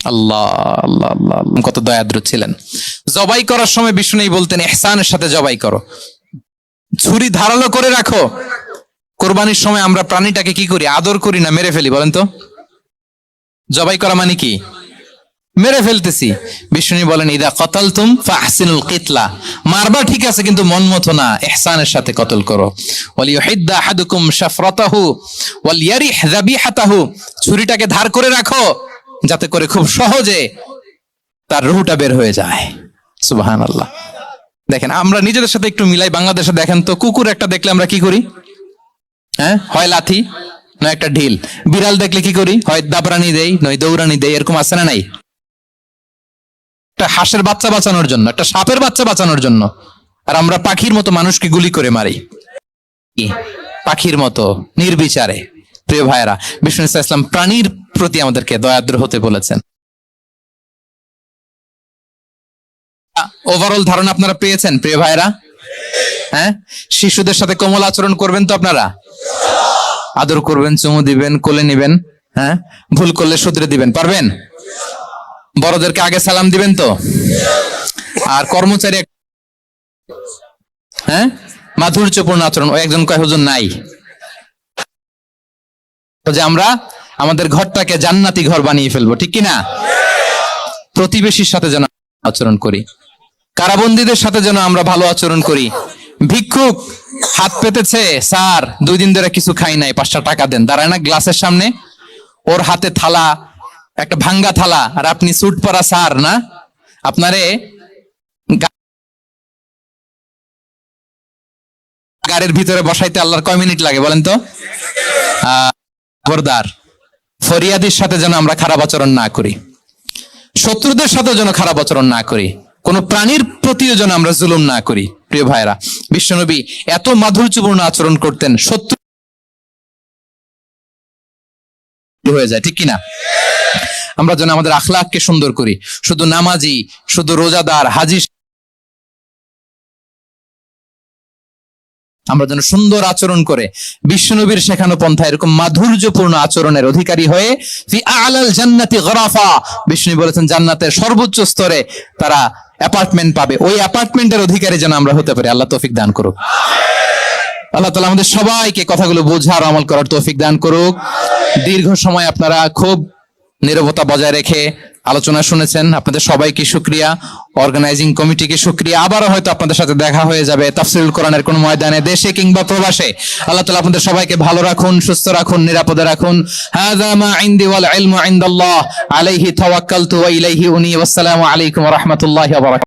আল্লাহ আল্লাহ আল্লাহ আল্লাহ, কত দয়াদ্র ছিলেন। জবাই করার সময় বিষ্ণু বলতেন ইহসানের সাথে জবাই করো, ছুরি ধারালো করে রাখো। কোরবানির সময় আমরা প্রাণীটাকে কি করি? আদর করি না মেরে ফেলি? বলেন তো, জবাই করা মানে কি? মেরে ফেলতেছি। বিষ্ণু বলেন ইদা কতালতুম ফাহসিনুল কিতলা, মারবা ঠিক আছে কিন্তু মন মতো না, ইহসানের সাথে কতল করো। ওয়ালিয়ুহিদ্দা আহাদুকুম শাফরাতাহু ওয়ালিয়ারিহ যাবিহাতাহু, ছুরিটাকে ধার করে রাখো যাতে করে খুব সহজে তার রুহটা বের হয়ে যায়। সুবহানাল্লাহ। দেখেন আমরা নিজেদের সাথে একটু মিলাই। বাংলাদেশে দেখেন তো, কুকুর একটা দেখলে আমরা কি করি? হ্যাঁ, হয় লাথি নয় একটা ঢিল। বিড়াল দেখলে কি করি? হয় দাবরানি দেই নয় দৌড়ানি দেই। এরকম আছে না নাই? একটা হাঁসের বাচ্চা বাঁচানোর জন্য, একটা সাপের বাচ্চা বাঁচানোর জন্য। আর আমরা পাখির মতো মানুষকে গুলি করে মারি, পাখির মতো নির্বিচারে। প্রিয় ভাইয়েরা, বিষ্ণু ইসলাম প্রাণীর প্রতি আমাদেরকে দয়াদ্র হতে বলেছেন। ওভারঅল ধারণা আপনারা পেয়েছেন প্রিয় ভাইয়েরা? হ্যাঁ, শিশুদের সাথে কোমল আচরণ করবেন তো আপনারা? আদর করবেন, চুমু দিবেন, কোলে নিবেন। হ্যাঁ, ভুল করলে শুধরে দিবেন, পারবেন? বড়দেরকে আগে সালাম দিবেন তো? আর কর্মচারী, হ্যাঁ, মাধুর্যপূর্ণ আচরণ। ও একজন কয় হুজুর নাই, যে আমরা আমাদের ঘরটাকে জান্নাতি ঘর বানিয়ে ফেলবো, ঠিক কিনা? প্রতিবেশীর সাথে যেন আচরণ করি, কারাবন্দীদের সাথে যেন আমরা ভালো আচরণ করি। ভিক্ষুক হাত পেতেছে, স্যার 2 দিন ধরে কিছু খাই নাই, 5টা টাকা দেন। দাঁড়ায় না গ্লাসের সামনে, ওর হাতে থালা, একটা ভাঙ্গা থালা, আর আপনি স্যুট পরা স্যার না, আপনারে গাড়ির ভিতরে বসাইতে আল্লাহর কয় মিনিট লাগে বলেন তো? খবরদার, ফরিয়াদির সাথে যেন আমরা খারাপ আচরণ না করি, শত্রুদের সাথে যেন খারাপ আচরণ না করি, কোন প্রাণীর প্রতিও যেন আমরা জুলুম না করি। প্রিয় ভাইরা, বিশ্বনবী এত মাধুর্যপূর্ণ আচরণ করতেন, শত্রু হয়ে যায়, ঠিক কিনা? আমরা যেন আমাদের আখলাককে সুন্দর করি। শুধু নামাজি, শুধু রোজাদার, হাজি, আমরা যেন সুন্দর আচরণ করে বিশ্বনবীর শেখানো পন্থা এরকম মাধুর্যপূর্ণ আচরণের অধিকারী হয়ে ফি আলাল জান্নাতি গরাফা, বিষ্ণু বলেছেন জান্নাতের সর্বোচ্চ স্তরে তারা অ্যাপার্টমেন্ট পাবে। ওই অ্যাপার্টমেন্টের অধিকারী যেন আমরা হতে পারি। আল্লাহ তৌফিক দান করুক। আল্লাহ তাআলা আমাদের সবাইকে কথাগুলো বোঝার, আমল করার তৌফিক দান করুক। দীর্ঘ সময় আপনারা খুব নীরবতা বজায় রেখে আলোচনা শুনেছেন, আপনাদের সবাইকে শুকরিয়া। অর্গানাইজিং কমিটিকে শুকরিয়া। আবারও হয়তো আপনাদের সাথে দেখা হয়ে যাবে তাফসীরুল কোরআনের কোন ময়দানে, দেশে কিংবা প্রবাসে। আল্লাহ তাআলা আপনাদের সবাইকে ভালো রাখুন, সুস্থ রাখুন, নিরাপদে রাখুন। হাযা মা ইনদি ওয়াল ইলমু ইনদাল্লাহ, আলাইহি তাওয়াক্কালতু ওয়া ইলাইহি উনী। ওয়াসসালামু আলাইকুম ওয়া রাহমাতুল্লাহি ওয়া বারাকাতুহু।